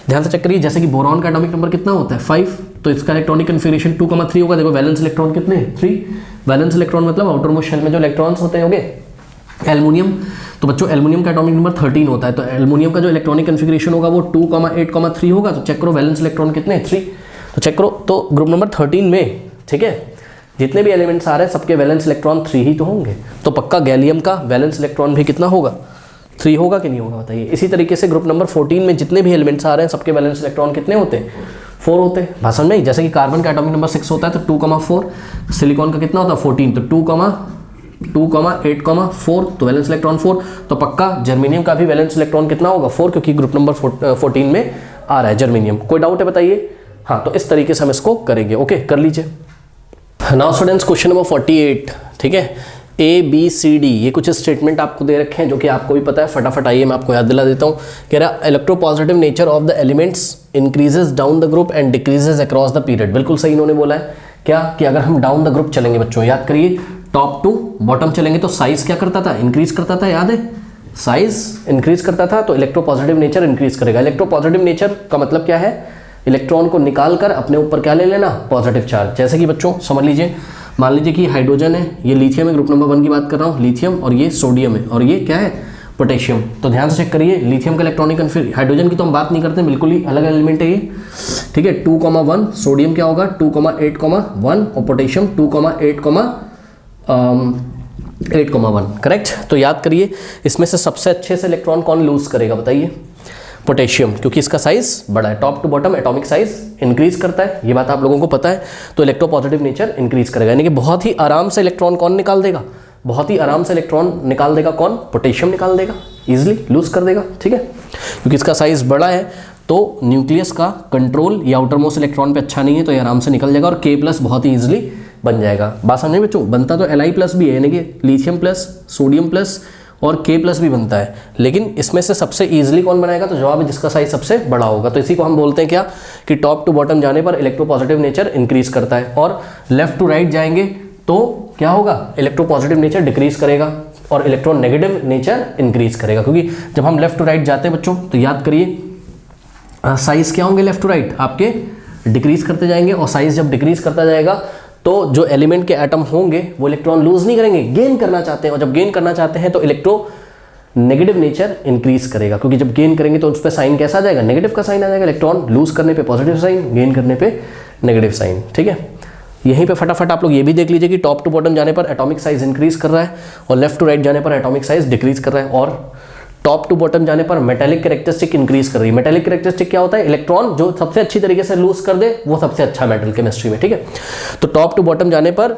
ध्यान से चेक करिए, जैसे कि बोरॉन का एटॉमिक नंबर कितना होता है, 5, तो इसका इलेक्ट्रॉनिक कन्फिग्रेशन 2,3 होगा। देखो वैलेंस इलेक्ट्रॉन कितने हैं, 3। वैलेंस इलेक्ट्रॉन मतलब आउटर मोस्ट शेल में जो इलेक्ट्रॉन्स होते होंगे। एल्युमिनियम, तो बच्चों एल्युमिनियम का एटॉमिक नंबर 13 होता है, तो एल्युमिनियम का जो इलेक्ट्रॉनिक कन्फिग्रेशन होगा वो 2,8,3 होगा। तो चेक करो वैलेंस इलेक्ट्रॉन कितने, 3। तो चेक करो, तो ग्रुप नंबर 13 में, ठीक है, जितने भी एलिमेंट्स आ रहे हैं सबके वैलेंस इलेक्ट्रॉन 3 ही तो होंगे। तो पक्का गैलियम का वैलेंस इलेक्ट्रॉन भी कितना होगा, 3 होगा कि नहीं होगा बताइए। इसी तरीके से ग्रुप नंबर 14 में जितने भी एलिमेंट्स आ रहे हैं सबके वैलेंस इलेक्ट्रॉन कितने होते हैं, 4 होते हैं। भाषण में जैसे कि कार्बन का एटॉमिक नंबर 6 होता है तो 2,4, सिलिकॉन का कितना होता है 14, तो 2,8,4, तो वैलेंस इलेक्ट्रॉन 4। तो पक्का जर्मेनियम का भी वैलेंस इलेक्ट्रॉन कितना होगा, 4, क्योंकि ग्रुप नंबर 14 में आ रहा है जर्मेनियम। कोई डाउट है बताइए। हाँ, तो इस तरीके से हम इसको करेंगे। ओके, कर लीजिए। नाउ स्टूडेंट्स क्वेश्चन नंबर 48, ठीक है, ABCD ये कुछ स्टेटमेंट आपको दे रखे हैं जो कि आपको भी पता है, फटाफट आइए मैं आपको याद दिला देता हूँ। कह रहा electropositive nature of the elements increases down the group and decreases across the period. बिल्कुल सही इन्होंने बोला है क्या, कि अगर हम डाउन द ग्रुप चलेंगे बच्चों, याद करिए टॉप टू बॉटम चलेंगे तो साइज क्या करता था, इंक्रीज करता था, याद है, साइज इंक्रीज करता था, तो इलेक्ट्रोपॉजिटिव नेचर इंक्रीज करेगा। इलेक्ट्रोपॉजिटिव नेचर का मतलब क्या है, इलेक्ट्रॉन को निकाल कर अपने ऊपर क्या ले लेना, पॉजिटिव चार्ज। जैसे कि बच्चों समझ लीजिए, मान लीजिए कि हाइड्रोजन है, ये लिथियम है, ग्रुप नंबर 1 की बात कर रहा हूँ, लिथियम, और ये सोडियम है, और ये क्या है, पोटेशियम। तो ध्यान से चेक करिए, लिथियम का इलेक्ट्रॉनिक कन्फिग्रेशन, हाइड्रोजन की तो हम बात नहीं करते, बिल्कुल ही अलग एलिमेंट है ये, ठीक है। 2,1, सोडियम क्या होगा 2,8,1, और पोटेशियम 2,8,1, करेक्ट। तो याद करिए इसमें से सबसे अच्छे से इलेक्ट्रॉन कौन लूज करेगा बताइए, पोटेशियम, क्योंकि इसका साइज बड़ा है, top to bottom atomic size increase करता है, ये बात आप लोगों को पता है। तो इलेक्ट्रोपॉजिटिव नेचर इंक्रीज करेगा, यानी कि बहुत ही आराम से इलेक्ट्रॉन कौन निकाल देगा, बहुत ही आराम से इलेक्ट्रॉन निकाल देगा कौन, पोटेशियम निकाल देगा, इजीली लूज कर देगा, ठीक है, क्योंकि इसका साइज बड़ा है। तो न्यूक्लियस का कंट्रोल ये आउटर मोस्ट इलेक्ट्रॉन पे अच्छा नहीं है, तो ये आराम से निकल जाएगा और K+ बहुत ही ईजिली बन जाएगा। बात समझ में बच्चों, बनता तो Li+ भी है, यानी कि लिथियम प्लस, सोडियम प्लस और K+ भी बनता है, लेकिन इसमें से सबसे ईजिली कौन बनाएगा, तो जवाब है जिसका साइज सबसे बड़ा होगा। तो इसी को हम बोलते हैं क्या, कि टॉप टू बॉटम जाने पर इलेक्ट्रोपॉजिटिव नेचर इंक्रीज करता है, और लेफ्ट टू राइट जाएंगे तो क्या होगा, इलेक्ट्रोपॉजिटिव नेचर डिक्रीज करेगा और इलेक्ट्रोनेगेटिव नेचर इंक्रीज करेगा। क्योंकि जब हम लेफ्ट टू राइट जाते हैं बच्चों, तो याद करिए साइज क्या होंगे लेफ्ट टू राइट आपके, डिक्रीज करते जाएंगे, और साइज जब डिक्रीज करता जाएगा तो जो एलिमेंट के एटम होंगे वो इलेक्ट्रॉन लूज नहीं करेंगे, गेन करना चाहते हैं, और जब गेन करना चाहते हैं तो इलेक्ट्रोनेगेटिव नेचर इंक्रीज करेगा, क्योंकि जब गेन करेंगे तो उस पर साइन कैसा आ जाएगा, नेगेटिव का साइन आ जाएगा, इलेक्ट्रॉन लूज करने पे पॉजिटिव साइन, गेन करने पे नेगेटिव साइन। ठीक है, यहीं पे फटाफट आप लोग ये भी देख लीजिए कि टॉप टू बॉटम जाने पर एटॉमिक साइज इंक्रीज कर रहा है और लेफ्ट टू राइट जाने पर एटॉमिक साइज डिक्रीज कर रहा है, और टॉप टू बॉटम जाने पर मेटेलिक कैरेक्टरिस्टिक इंक्रीज कर रही है। मेटेलिक कैरेक्टरिस्टिक क्या होता है, इलेक्ट्रॉन जो सबसे अच्छी तरीके से लूज कर दे वो सबसे अच्छा मेटल केमिस्ट्री में। ठीक है, तो टॉप टू बॉटम जाने पर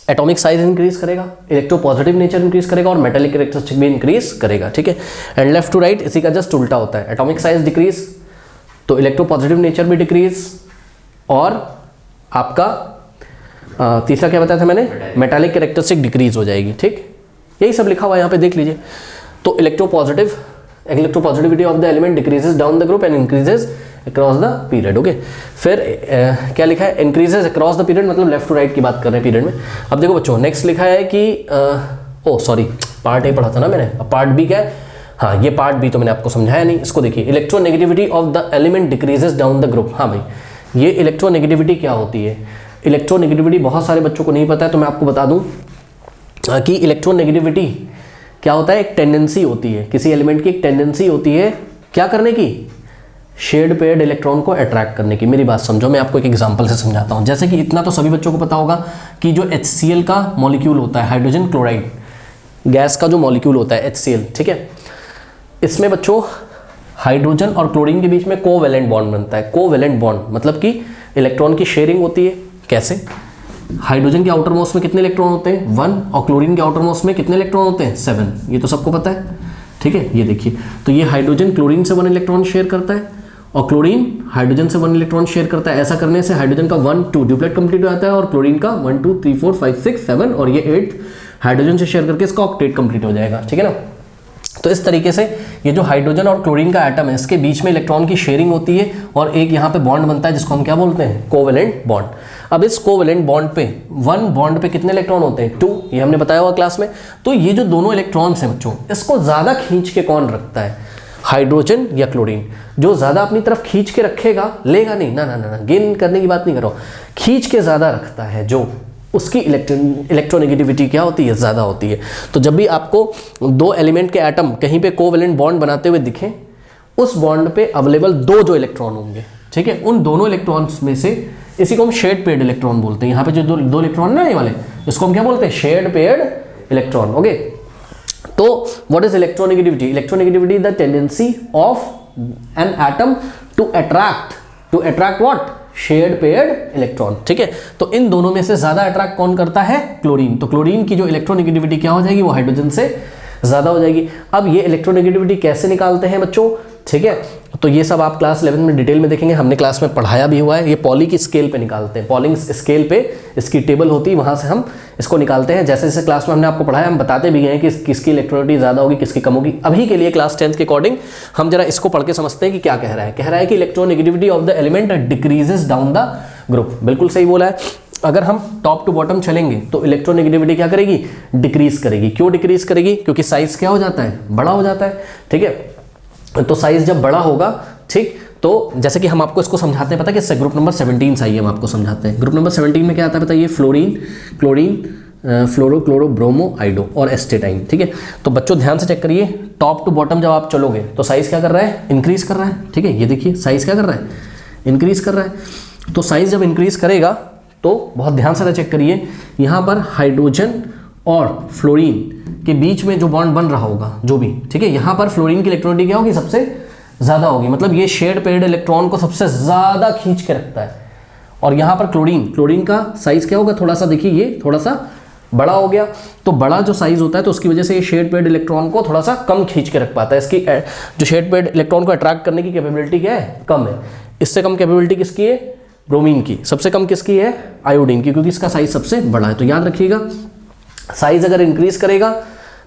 एटॉमिक साइज इंक्रीज करेगा, इलेक्ट्रोपॉजिटिव नेचर इंक्रीज करेगा और मेटेलिक कैरेक्टरिस्टिक भी इंक्रीज करेगा। ठीक है, एंड लेफ्ट टू राइट इसी का जस्ट उल्टा होता है, एटॉमिक साइज डिक्रीज तो इलेक्ट्रोपॉजिटिव नेचर भी डिक्रीज, और आपका तीसरा क्या बताया था मैंने, मेटालिक कैरेक्टरिस्टिक डिक्रीज हो जाएगी। ठीक, यही सब लिखा हुआ है यहाँ पे देख लीजिए। तो electropositivity of the element decreases down the group and increases across the period. Okay, फिर क्या लिखा है, इंक्रीजेस अक्रॉस द पीरियड, मतलब लेफ्ट टू राइट की बात कर रहे हैं पीरियड में। अब देखो बच्चों, नेक्स्ट लिखा है कि सॉरी पार्ट ए पढ़ा था ना मैंने, अब पार्ट बी क्या है, हाँ ये पार्ट बी तो मैंने आपको समझाया नहीं, इसको देखिए, electronegativity of the element decreases down the group. हाँ भाई, ये इलेक्ट्रोनेगेटिविटी क्या होती है, इलेक्ट्रोनेगेटिविटी बहुत सारे बच्चों को नहीं पता है, तो मैं आपको बता दूं कि इलेक्ट्रोनेगेटिविटी क्या होता है, एक टेंडेंसी होती है, किसी एलिमेंट की एक टेंडेंसी होती है क्या करने की, शेड पेयर्ड इलेक्ट्रॉन को अट्रैक्ट करने की। मेरी बात समझो, मैं आपको एक एग्जांपल से समझाता हूं। जैसे कि इतना तो सभी बच्चों को पता होगा कि जो HCl का मॉलिक्यूल होता है, हाइड्रोजन क्लोराइड गैस का जो मॉलिक्यूल होता है HCl, ठीक है, इसमें बच्चों हाइड्रोजन और क्लोरीन के बीच में कोवैलेंट बॉन्ड बनता है। कोवैलेंट बॉन्ड मतलब कि इलेक्ट्रॉन की शेयरिंग होती है। कैसे, हाइड्रोजन के आउटर मोस्ट में कितने इलेक्ट्रॉन होते हैं 1, और क्लोरीन के आउटर मोस्ट में कितने इलेक्ट्रॉन होते हैं 7, ये तो सबको पता है। ठीक है, ये देखिए, तो ये हाइड्रोजन क्लोरीन से 1 इलेक्ट्रॉन शेयर करता है और क्लोरीन हाइड्रोजन से 1 इलेक्ट्रॉन शेयर करता है। ऐसा करने से हाइड्रोजन का 1 2 ड्यूप्लेट कंप्लीट हो जाता है और क्लोरीन का 1 2 3 4 5 6 7 और ये 8 हाइड्रोजन से शेयर करके इसका ऑक्टेट कंप्लीट हो जाएगा। ठीक है ना, तो इस तरीके से ये जो हाइड्रोजन और क्लोरीन का एटम है, इसके बीच में इलेक्ट्रॉन की शेयरिंग होती है और एक यहाँ पे बॉन्ड बनता है जिसको हम क्या बोलते हैं, कोवैलेंट बॉन्ड। अब इस कोवैलेंट बॉन्ड पे 1 बॉन्ड पे कितने इलेक्ट्रॉन होते हैं 2, ये हमने बताया हुआ क्लास में। तो ये जो दोनों इलेक्ट्रॉन्स हैं बच्चों, इसको ज्यादा खींच के कौन रखता है, हाइड्रोजन या क्लोरीन? जो ज्यादा अपनी तरफ खींच के रखेगा लेगा नहीं, ना ना ना, गेन करने की बात नहीं कर रहा हूं, खींच के ज्यादा रखता है जो, उसकी इलेक्ट्रोनेगेटिविटी क्या होती है, ज़्यादा होती है। तो जब भी आपको 2 एलिमेंट के एटम कहीं पे कोवैलेंट बॉन्ड बनाते हुए दिखें, उस बॉन्ड पे अवेलेबल 2 जो इलेक्ट्रॉन होंगे, ठीक है, उन दोनों इलेक्ट्रॉन्स में से, इसी को हम शेड पेयर्ड इलेक्ट्रॉन बोलते हैं। यहाँ पे जो दो इलेक्ट्रॉन ना ये वाले, इसको हम क्या बोलते हैं, शेड पेयर्ड इलेक्ट्रॉन। ओके, तो what is electronegativity? Electronegativity the tendency of an atom to attract what, shared paired electron. ठीक है, तो इन दोनों में से ज्यादा अट्रैक्ट कौन करता है, क्लोरीन। तो क्लोरीन की जो इलेक्ट्रोनेगेटिविटी क्या हो जाएगी, वो हाइड्रोजन से ज्यादा हो जाएगी। अब ये इलेक्ट्रोनेगेटिविटी कैसे निकालते हैं बच्चों, ठीक है, तो ये सब आप क्लास 11 में डिटेल में देखेंगे, हमने क्लास में पढ़ाया भी हुआ है। ये पॉली की स्केल पे निकालते हैं, पॉलिंग स्केल पे इसकी टेबल होती है, वहां से हम इसको निकालते हैं। जैसे जैसे क्लास में हमने आपको पढ़ाया, हम बताते भी गए कि किसकी इलेक्ट्रोनेगेटिविटी ज्यादा होगी, किसकी कम होगी। अभी के लिए क्लास 10th के अकॉर्डिंग हम जरा इसको पढ़ के समझते हैं कि क्या कह रहा है। कह रहा है कि electronegativity of the element decreases down the group. बिल्कुल सही बोला है। अगर हम टॉप टू बॉटम चलेंगे तो इलेक्ट्रोनेगेटिविटी क्या करेगी, डिक्रीज करेगी। क्यों डिक्रीज करेगी, क्योंकि साइज क्या हो जाता है, बड़ा हो जाता है। ठीक है, तो साइज जब बड़ा होगा, ठीक, तो जैसे कि हम आपको इसको समझाते हैं, पता है किससे, ग्रुप नंबर 17 से आइए हम आपको समझाते हैं। ग्रुप नंबर 17 में क्या आता है बताइए, फ्लोरीन, क्लोरीन, फ्लोरो, क्लोरो, ब्रोमो, आइडो और एस्टेटाइन। ठीक है, तो बच्चों ध्यान से चेक करिए, टॉप टू बॉटम जब आप चलोगे तो साइज क्या कर रहा है, इंक्रीज कर रहा है। ठीक है, ये देखिए साइज क्या कर रहा है, इंक्रीज कर रहा है। तो साइज जब इंक्रीज करेगा तो बहुत ध्यान से चेक करिए, यहाँ पर हाइड्रोजन और फ्लोरीन के बीच में जो बॉन्ड बन रहा होगा, जो भी, ठीक है, यहाँ पर फ्लोरीन की इलेक्ट्रोनेगेटिविटी क्या होगी, सबसे ज्यादा होगी। मतलब ये शेड पेयर्ड इलेक्ट्रॉन को सबसे ज्यादा खींच के रखता है। और यहाँ पर क्लोरीन का साइज क्या होगा, थोड़ा सा देखिए, ये थोड़ा सा बड़ा हो गया, तो बड़ा जो साइज होता है तो उसकी वजह से ये शेड पेड इलेक्ट्रॉन को थोड़ा सा कम खींच के रख पाता है। इसकी जो शेड पेड इलेक्ट्रॉन को अट्रैक्ट करने की कैपेबिलिटी क्या है, कम है। इससे कम कैपेबिलिटी किसकी है, ब्रोमीन की। सबसे कम किसकी है, आयोडीन की, क्योंकि इसका साइज सबसे बड़ा है। तो याद रखिएगा, साइज अगर इंक्रीज करेगा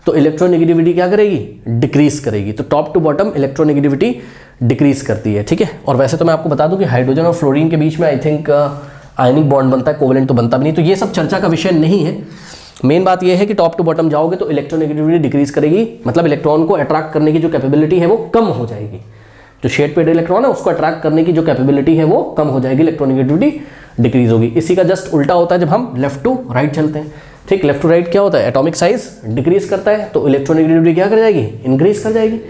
तो इलेक्ट्रोनेगेटिविटी क्या करेगी, डिक्रीज करेगी। तो top to bottom electronegativity decrease करती है, ठीक है। और वैसे तो मैं आपको बता दूं कि हाइड्रोजन और फ्लोरीन के बीच में आई थिंक आयनिक बॉन्ड बनता है, कोवेलेंट तो बनता भी नहीं। तो ये सब चर्चा का विषय नहीं है। मेन बात ये है कि टॉप टू बॉटम जाओगे तो इलेक्ट्रोनेगेटिविटी डिक्रीज करेगी, मतलब इलेक्ट्रॉन को अट्रैक्ट करने की जो कैपेबिलिटी है वो कम हो जाएगी। जो शेड पेड इलेक्ट्रॉन है उसको अट्रैक्ट करने की जो कैपेबिलिटी है वो कम हो जाएगी, इलेक्ट्रोनेगेटिविटी डिक्रीज होगी। इसी का जस्ट उल्टा होता है जब हम लेफ्ट टू राइट चलते हैं, ठीक। लेफ्ट टू राइट क्या होता है, एटॉमिक साइज डिक्रीज करता है, तो इलेक्ट्रोनेगेटिविटी क्या कर जाएगी, इंक्रीज कर जाएगी।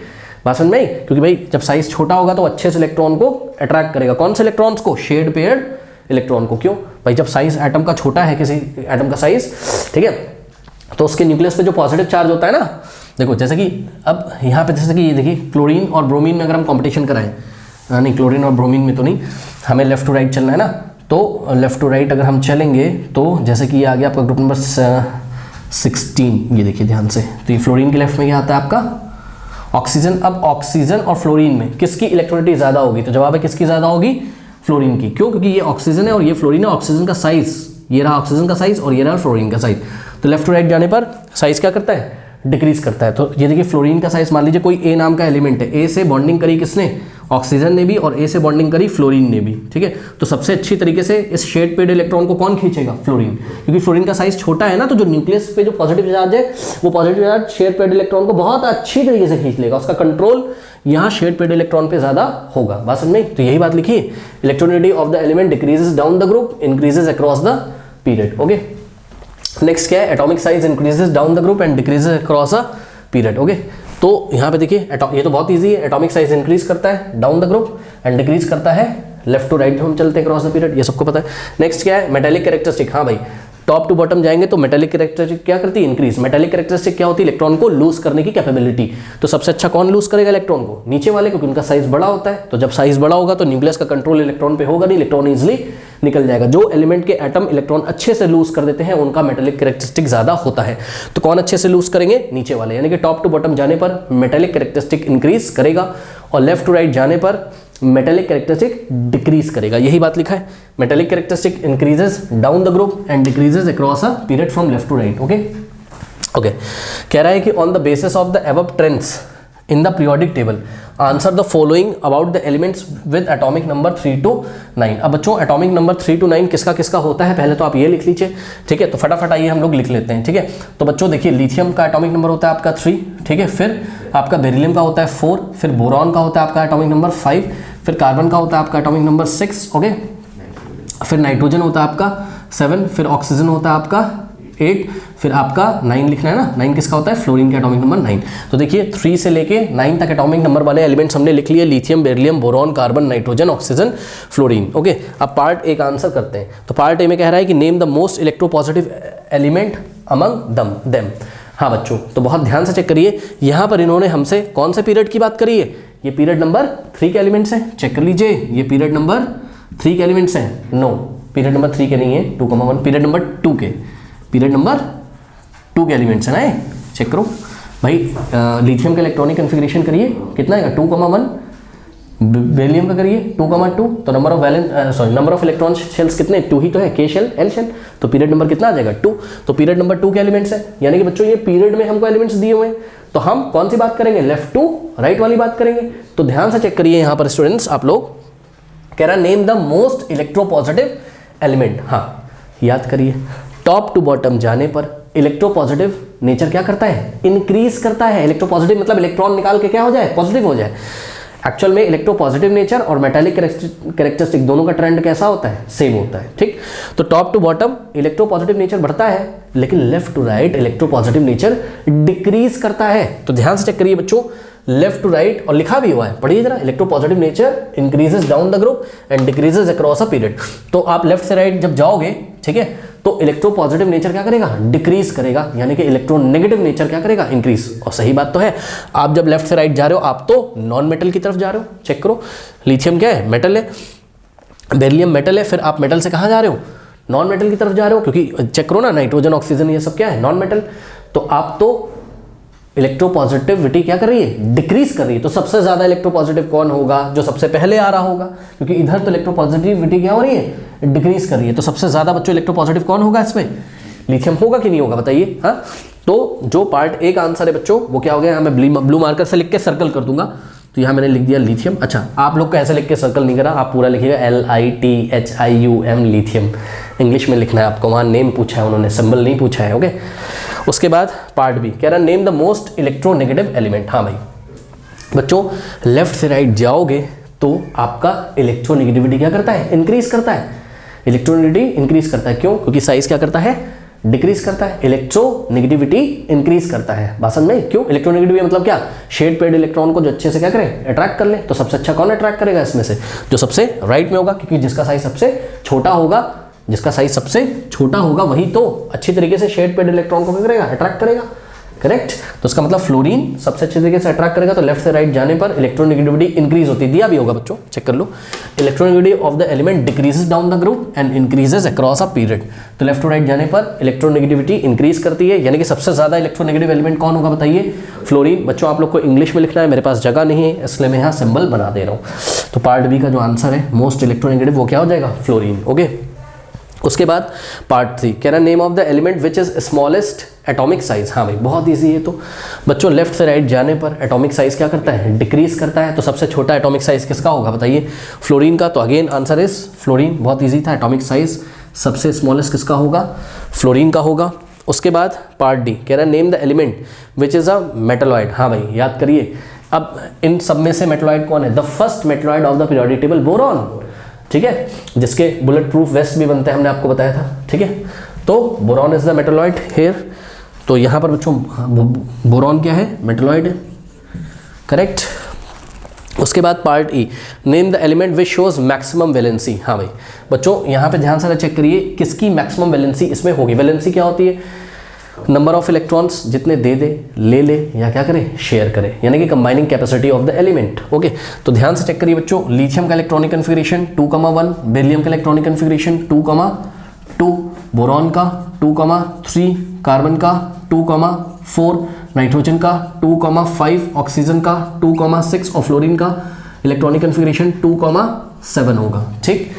बात समझ में आई? क्योंकि भाई जब साइज छोटा होगा तो अच्छे से इलेक्ट्रॉन को अट्रैक्ट करेगा। कौन से इलेक्ट्रॉन्स को, शेड पेड इलेक्ट्रॉन को। क्यों भाई, जब साइज एटम का छोटा है, किसी एटम का साइज, ठीक है, तो उसके न्यूक्लियस पे जो पॉजिटिव चार्ज होता है ना, देखो जैसे कि अब यहाँ पे जैसे कि ये देखिए क्लोरीन और ब्रोमीन में अगर हम कंपटीशन कराएं, नहीं क्लोरीन और ब्रोमीन में तो नहीं, हमें लेफ्ट टू राइट चलना है ना, तो लेफ्ट टू राइट अगर हम चलेंगे तो जैसे कि ये आ गया आपका ग्रुप नंबर 16, ये देखिए ध्यान से, तो ये फ्लोरीन के लेफ्ट में क्या आता है आपका ऑक्सीजन। अब ऑक्सीजन और फ्लोरीन में किसकी इलेक्ट्रोनिटी ज़्यादा होगी, तो जवाब है किसकी ज़्यादा होगी, फ्लोरीन की। क्यों, क्योंकि ये ऑक्सीजन है और ये फ्लोरीन है। ऑक्सीजन का साइज, ये रहा ऑक्सीजन का साइज और ये रहा फ्लोरीन का साइज। तो लेफ्ट टू राइट जाने पर साइज क्या करता है, डिक्रीज करता है। तो ये देखिए फ्लोरीन का साइज, मान लीजिए कोई ए नाम का एलिमेंट है, ए से बॉन्डिंग करी किसने, ऑक्सीजन ने भी, और ए से बॉन्डिंग करी फ्लोरीन ने भी, ठीक है। तो सबसे अच्छी तरीके से इस शेड पेड इलेक्ट्रॉन को कौन खींचेगा, फ्लोरीन, क्योंकि फ्लोरीन का साइज छोटा है ना, तो जो न्यूक्लियस पे जो पॉजिटिव चार्ज है वो positive charge shared paired electron को बहुत अच्छी तरीके से खींच लेगा। उसका कंट्रोल यहाँ शेड पेड इलेक्ट्रॉन पे ज्यादा होगा। बात समझ में? तो यही बात लिखी है, इलेक्ट्रोनिटी of the element decreases down the group, increases across the period. Okay, next क्या है, atomic size increases down the group and decreases across a period. Okay, तो यहाँ पे देखिए ये तो बहुत इजी है, एटॉमिक साइज इंक्रीज करता है down the group and decrease करता है लेफ्ट टू राइट, हम चलते हैं क्रॉस द पीरियड, ये सबको पता है। नेक्स्ट क्या है, मेटालिक कैरेक्टरिस्टिक। हाँ भाई, टॉप टू बॉटम जाएंगे तो मेटालिक कैरेक्टरिस्टिक क्या करती है, इंक्रीज। मेटालिक कैरेक्टरिस्टिक क्या होती है, इलेक्ट्रॉन को लूज करने की कैपेबिलिटी। तो सबसे अच्छा कौन लूज करेगा इलेक्ट्रॉन को, नीचे वाले, क्योंकि उनका साइज बड़ा होता है। तो जब साइज बड़ा होगा तो न्यूक्लियस का कंट्रोल इलेक्ट्रॉन पे होगा नहीं, इलेक्ट्रॉन इजिली निकल जाएगा। जो एलिमेंट के एटम इलेक्ट्रॉन अच्छे से लूज कर देते हैं उनका मेटालिक कैरेक्टरिस्टिक ज्यादा होता है। तो कौन अच्छे से लूज करेंगे, नीचे वाले, यानी कि टॉप टू बॉटम जाने पर मेटालिक कैरेक्टरिस्टिक इंक्रीज करेगा और लेफ्ट टू राइट जाने पर मेटालिक कैरेक्टरिस्टिक डिक्रीज करेगा। यही बात लिखा है, metallic characteristic increases down the group and decreases across a period from left to right. Okay okay, कह रहा है कि on the basis of the above trends in the periodic table answer the following about the elements with atomic number 3 to 9। अब बच्चों atomic number 3 to 9 किसका किसका होता है, पहले तो आप ये लिख लीजिए, ठीक है। तो फटाफट आइए हम लोग लिख लेते हैं, ठीक है। तो बच्चों देखिए, लिथियम का एटॉमिक नंबर होता है आपका 3, ठीक है। फिर आपका बेरिलियम का होता है 4, फिर बोरॉन का होता है आपका एटॉमिक नंबर 5, फिर कार्बन का होता है आपका एटॉमिक नंबर 6, ओके। फिर नाइट्रोजन होता है आपका 7, फिर ऑक्सीजन होता है आपका 8, फिर आपका 9 लिखना है ना, 9 किसका होता है, फ्लोरीन का एटॉमिक नंबर 9। तो देखिए 3 से लेके 9 तक एटॉमिक नंबर वाले एलिमेंट्स हमने लिख लिए, lithium, beryllium, boron, carbon, nitrogen, oxygen, fluorine. Okay, अब पार्ट ए का आंसर करते हैं। तो पार्ट ए में कह रहा है कि name the most electropositive element among them. हाँ बच्चों, तो बहुत ध्यान से चेक करिए, यहाँ पर इन्होंने हमसे कौन से पीरियड की बात करी है, ये पीरियड नंबर 3 के एलिमेंट्स हैं। चेक कर लीजिए, ये पीरियड नंबर 3 के एलिमेंट्स हैं। नो, पीरियड नंबर 3 के नहीं है, 2,1, पीरियड नंबर 2 के, पीरियड नंबर 2 के एलिमेंट्स हैं ना। चेक करो भाई, लिथियम का इलेक्ट्रॉनिक कॉन्फ़िगरेशन करिए, कितना है 2,1, बेरिलियम का करिए 2,2, तो number of number of electron shells कितने, 2 ही तो है, के शेल, एल शेल, तो पीरियड नंबर कितना आ जाएगा 2। तो पीरियड नंबर 2 के एलिमेंट्स है, यानी कि बच्चों ये पीरियड में हमको एलिमेंट्स दिए हुए हैं, तो हम कौन सी बात करेंगे, लेफ्ट टू राइट वाली बात करेंगे। तो ध्यान से चेक करिए यहाँ पर स्टूडेंट्स, आप लोग कह रहा name the most electropositive element. हाँ याद करिए, टॉप टू बॉटम जाने पर इलेक्ट्रोपॉजिटिव नेचर क्या करता है, इंक्रीज करता है। इलेक्ट्रोपॉजिटिव मतलब इलेक्ट्रॉन निकाल के क्या हो जाए, पॉजिटिव हो जाए। एक्चुअल में इलेक्ट्रोपॉजिटिव नेचर और मेटालिक कैरेक्टरिस्टिक दोनों का ट्रेंड कैसा होता है, सेम होता है, ठीक। तो top to bottom electropositive nature बढ़ता है, लेकिन left to right electropositive nature decrease करता है। तो ध्यान से चेक करिए बच्चों, लेफ्ट टू राइट, और लिखा भी हुआ है, पढ़िए जरा, electropositive nature increases down the group and decreases across a period. तो आप लेफ्ट से राइट जब जाओगे, ठीक है, तो इलेक्ट्रोपॉजिटिव नेचर क्या करेगा, डिक्रीज करेगा, यानी कि इलेक्ट्रोनेगेटिव नेचर क्या करेगा, इंक्रीज। और सही बात तो है, आप जब लेफ्ट से राइट जा रहे हो आप तो नॉन मेटल की तरफ जा रहे हो। चेक करो, लिथियम क्या है, मेटल है, बेरिलियम मेटल है, फिर आप मेटल से कहाँ जा रहे हो, नॉन मेटल की तरफ जा रहे हो, क्योंकि चेक करो ना, नाइट्रोजन ऑक्सीजन ये सब क्या है, नॉन मेटल। तो आप तो इलेक्ट्रोपॉजिटिविटी क्या कर रही है, डिक्रीज कर रही है। तो सबसे ज्यादा इलेक्ट्रोपॉजिटिव कौन होगा, जो सबसे पहले आ रहा होगा, क्योंकि इधर तो इलेक्ट्रोपॉजिटिविटी क्या हो रही है, डिक्रीज कर रही है। तो सबसे ज्यादा बच्चों इलेक्ट्रोपॉजिटिव कौन होगा इसमें, लिथियम होगा कि नहीं होगा, बताइए। हाँ, तो जो पार्ट ए का आंसर है बच्चों वो क्या हो गया, मैं ब्लू मार्कर से लिख के सर्कल कर दूंगा। तो यहाँ मैंने लिख दिया लिथियम। अच्छा, आप लोग को ऐसे लिख के सर्कल नहीं करा, आप पूरा लिखिएगा LITHIUM, लिथियम। इंग्लिश में लिखना है आपको, वहाँ नेम पूछा है उन्होंने, सिंबल नहीं पूछा है। ओके, उसके बाद पार्ट बी कह रहा है name the most electronegative element. हाँ भाई बच्चों, लेफ्ट से राइट जाओगे तो आपका इलेक्ट्रोनेगेटिविटी क्या करता है, इंक्रीज करता है। इलेक्ट्रोनेगेटिविटी इंक्रीज करता है, क्यों, क्योंकि साइज क्या करता है, डिक्रीज करता है। इलेक्ट्रोनेगेटिविटी इंक्रीज करता है, भाषण में क्यों, इलेक्ट्रोनेगेटिविटी मतलब क्या, शेड पेड इलेक्ट्रॉन को जो अच्छे से क्या करे, अट्रैक्ट कर ले। तो सबसे अच्छा कौन अट्रैक्ट करेगा इसमें से, जो सबसे राइट में होगा, क्योंकि जिसका साइज सबसे छोटा होगा, जिसका साइज सबसे छोटा होगा वही तो अच्छी तरीके से शेड पेड इलेक्ट्रॉन को क्या करेगा, अट्रैक्ट करेगा। करेक्ट, तो इसका मतलब फ्लोरीन सबसे अच्छे तरीके से अट्रैक्ट करेगा। तो लेफ्ट से राइट जाने पर इलेक्ट्रोनेगेटिविटी इंक्रीज होती है, दिया भी होगा बच्चों, चेक कर लो। Electronegativity of the element decreases down the group and increases across a period. तो लेफ्ट टू राइट जाने पर इलेक्ट्रोनेगेटिविटी इंक्रीज करती है, यानी कि सबसे ज्यादा इलेक्ट्रोनेगेटिव एलिमेंट कौन होगा, बताइए, फ्लोरीन। बच्चों आप लोग को इंग्लिश में लिखना है, मेरे पास जगह नहीं है इसलिए मैं यहाँ सिंबल बना दे रहा हूँ। तो पार्ट बी का जो आंसर है मोस्ट इलेक्ट्रोनेगेटिव वो क्या हो जाएगा, फ्लोरीन। ओके, उसके बाद पार्ट 3 कह रहा है name of the element which is smallest atomic size. हाँ भाई बहुत इजी है। तो बच्चों लेफ्ट से राइट जाने पर एटॉमिक साइज क्या करता है, डिक्रीज करता है। तो सबसे छोटा एटॉमिक साइज किसका होगा, बताइए, फ्लोरीन का। तो अगेन आंसर इज फ्लोरीन, बहुत इजी था। एटॉमिक साइज सबसे स्मॉलेस्ट किसका होगा, फ्लोरीन का होगा। उसके बाद पार्ट डी कह रहा है name the element which is a metalloid. हाँ भाई याद करिए, अब इन सब में से मेटलॉइड कौन है, the first metalloid of the periodic table, boron. ठीक है, जिसके बुलेट प्रूफ वेस्ट भी बनते हैं, हमने आपको बताया था। ठीक है, तो boron is the metalloid here. तो यहाँ पर बच्चों बोरॉन क्या है, मेटलॉइड है। करेक्ट। उसके बाद part E name the element which shows maximum valency. हाँ भाई बच्चों यहाँ पे ध्यान से चेक करिए किसकी मैक्सिमम वैलेंसी इसमें होगी। वैलेंसी क्या होती है, नंबर ऑफ इलेक्ट्रॉन्स जितने दे दे, ले ले या क्या करे, शेयर करे, यानी कि combining capacity of the element. Okay, तो ध्यान से चेक करिए बच्चों, लिथियम का इलेक्ट्रॉनिक कन्फिगरेशन 2,1, बेरिलियम का इलेक्ट्रॉनिक कन्फिगरेशन 2,2, बोरॉन का 2,3, कार्बन का 2,4, नाइट्रोजन का 2,5, ऑक्सीजन का 2,6 और फ्लोरीन का इलेक्ट्रॉनिक कन्फिगरेशन 2,7 होगा। ठीक,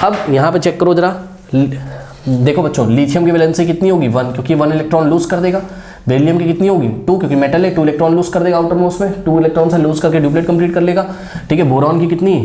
अब यहाँ पे चेक करो जरा, देखो बच्चों लिथियम की वैलेंसी कितनी होगी 1, क्योंकि 1 इलेक्ट्रॉन लूज कर देगा। बेरिलियम की कितनी होगी 2, क्योंकि मेटल है, 2 इलेक्ट्रॉन लूज कर देगा आउटर मोस्ट में, 2 इलेक्ट्रॉन से लूज करके डुप्लेट कंप्लीट कर लेगा। ठीक है, बोरॉन की कितनी,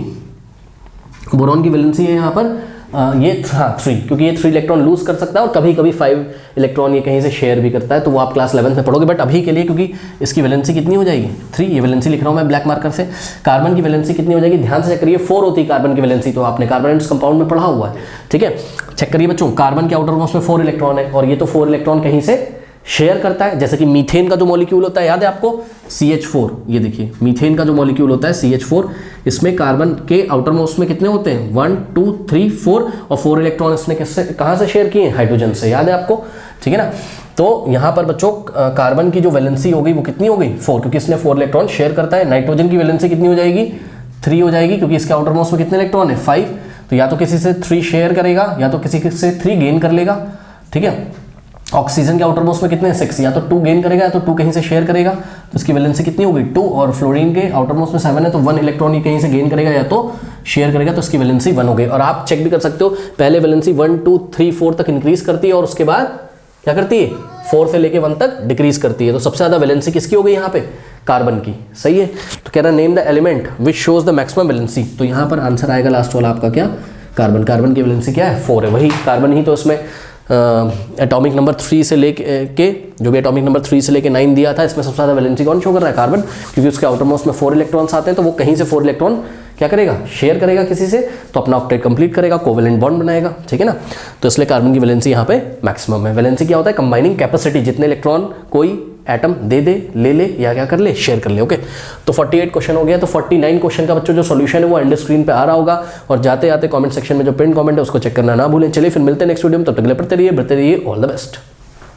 बोरॉन की वैलेंसी है यहाँ पर ये 3, क्योंकि ये 3 इलेक्ट्रॉन लूज कर सकता है और कभी कभी 5 इलेक्ट्रॉन ये कहीं से शेयर भी करता है। तो वो आप क्लास 11 में पढ़ोगे, बट अभी के लिए क्योंकि इसकी वैलेंसी कितनी हो जाएगी 3, ये वैलेंसी लिख रहा हूँ मैं ब्लैक मार्कर से। कार्बन की वैलेंसी कितनी हो जाएगी, ध्यान से चेक करिए, 4 होती है कार्बन की वैलेंसी, तो आपने कार्बन कंपाउंड में पढ़ा हुआ है। ठीक है, चेक करिए बच्चों, कार्बन के आउटर मोस्ट में 4 इलेक्ट्रॉन है और ये तो 4 इलेक्ट्रॉन कहीं से शेयर करता है। जैसे कि मीथेन का जो मॉलिक्यूल होता है, याद है आपको, CH4, ये देखिए मीथेन का जो मॉलिक्यूल होता है CH4, इसमें कार्बन के आउटर मोस्ट में कितने होते हैं 1, 2, 3, 4 और 4 इलेक्ट्रॉन इसने किससे कहाँ से शेयर किए हैं, हाइड्रोजन से, याद है आपको। ठीक है ना, तो यहाँ पर बच्चों कार्बन की जो वैलेंसी हो गई वो कितनी हो गई 4, क्योंकि इसने 4 इलेक्ट्रॉन शेयर करता है। नाइट्रोजन की वैलेंसी कितनी हो जाएगी 3 हो जाएगी, क्योंकि इसके आउटर मोस्ट में कितने इलेक्ट्रॉन है 5, तो या तो किसी से 3 शेयर करेगा या तो किसी से 3 गेन कर लेगा। ठीक है, ऑक्सीजन के आउटर मोस्ट में कितने 6, या तो 2 गेन करेगा या तो 2 कहीं से शेयर करेगा, तो इसकी वैलेंसी कितनी होगी 2, और फ्लोरीन के आउटर मोस्ट में 7 है, तो 1 इलेक्ट्रॉन ही कहीं से गेन करेगा या तो शेयर करेगा, तो इसकी वैलेंसी 1 हो गई। और आप चेक भी कर सकते हो, पहले वैलेंसी 1, 2, 3, 4 तक इंक्रीज करती है और उसके बाद क्या करती है 4 से लेके 1 तक डिक्रीज करती है। तो सबसे ज्यादा वैलेंसी किसकी हो गई यहाँ पे, कार्बन की। सही है, तो कह रहा है name the element which shows the maximum valency. तो यहाँ पर आंसर आएगा लास्ट वाला आपका क्या, कार्बन। कार्बन की वैलेंसी क्या है 4 है, वही कार्बन ही तो इसमें एटॉमिक नंबर 3 से लेके जो भी एटॉमिक नंबर 3 से लेके 9 दिया था, इसमें सबसे ज़्यादा वैलेंसी कौन शो कर रहा है, कार्बन, क्योंकि उसके आउटर मोस्ट में 4 इलेक्ट्रॉन्स आते हैं, तो वो कहीं से 4 इलेक्ट्रॉन क्या करेगा, शेयर करेगा किसी से, तो अपना ऑक्टेट कंप्लीट करेगा, कोवेलेंट बॉन्ड बनाएगा। ठीक है ना, तो इसलिए कार्बन की वैलेंसी यहाँ पे मैक्सिमम है। वैलेंसी क्या होता है, कंबाइनिंग कैपेसिटी, जितने इलेक्ट्रॉन कोई एटम दे दे, ले ले या क्या कर ले, शेयर कर ले। ओके, तो 48 क्वेश्चन हो गया। तो 49 क्वेश्चन का बच्चों जो सॉल्यूशन है वो एंड स्क्रीन पे आ रहा होगा, और जाते जाते कमेंट सेक्शन में जो पिन कमेंट है उसको चेक करना ना भूलें। चलिए फिर मिलते हैं नेक्स्ट वीडियो में, तब तक के लिए पढ़ते रहिए, बढ़ते रहिए, ऑल द बेस्ट।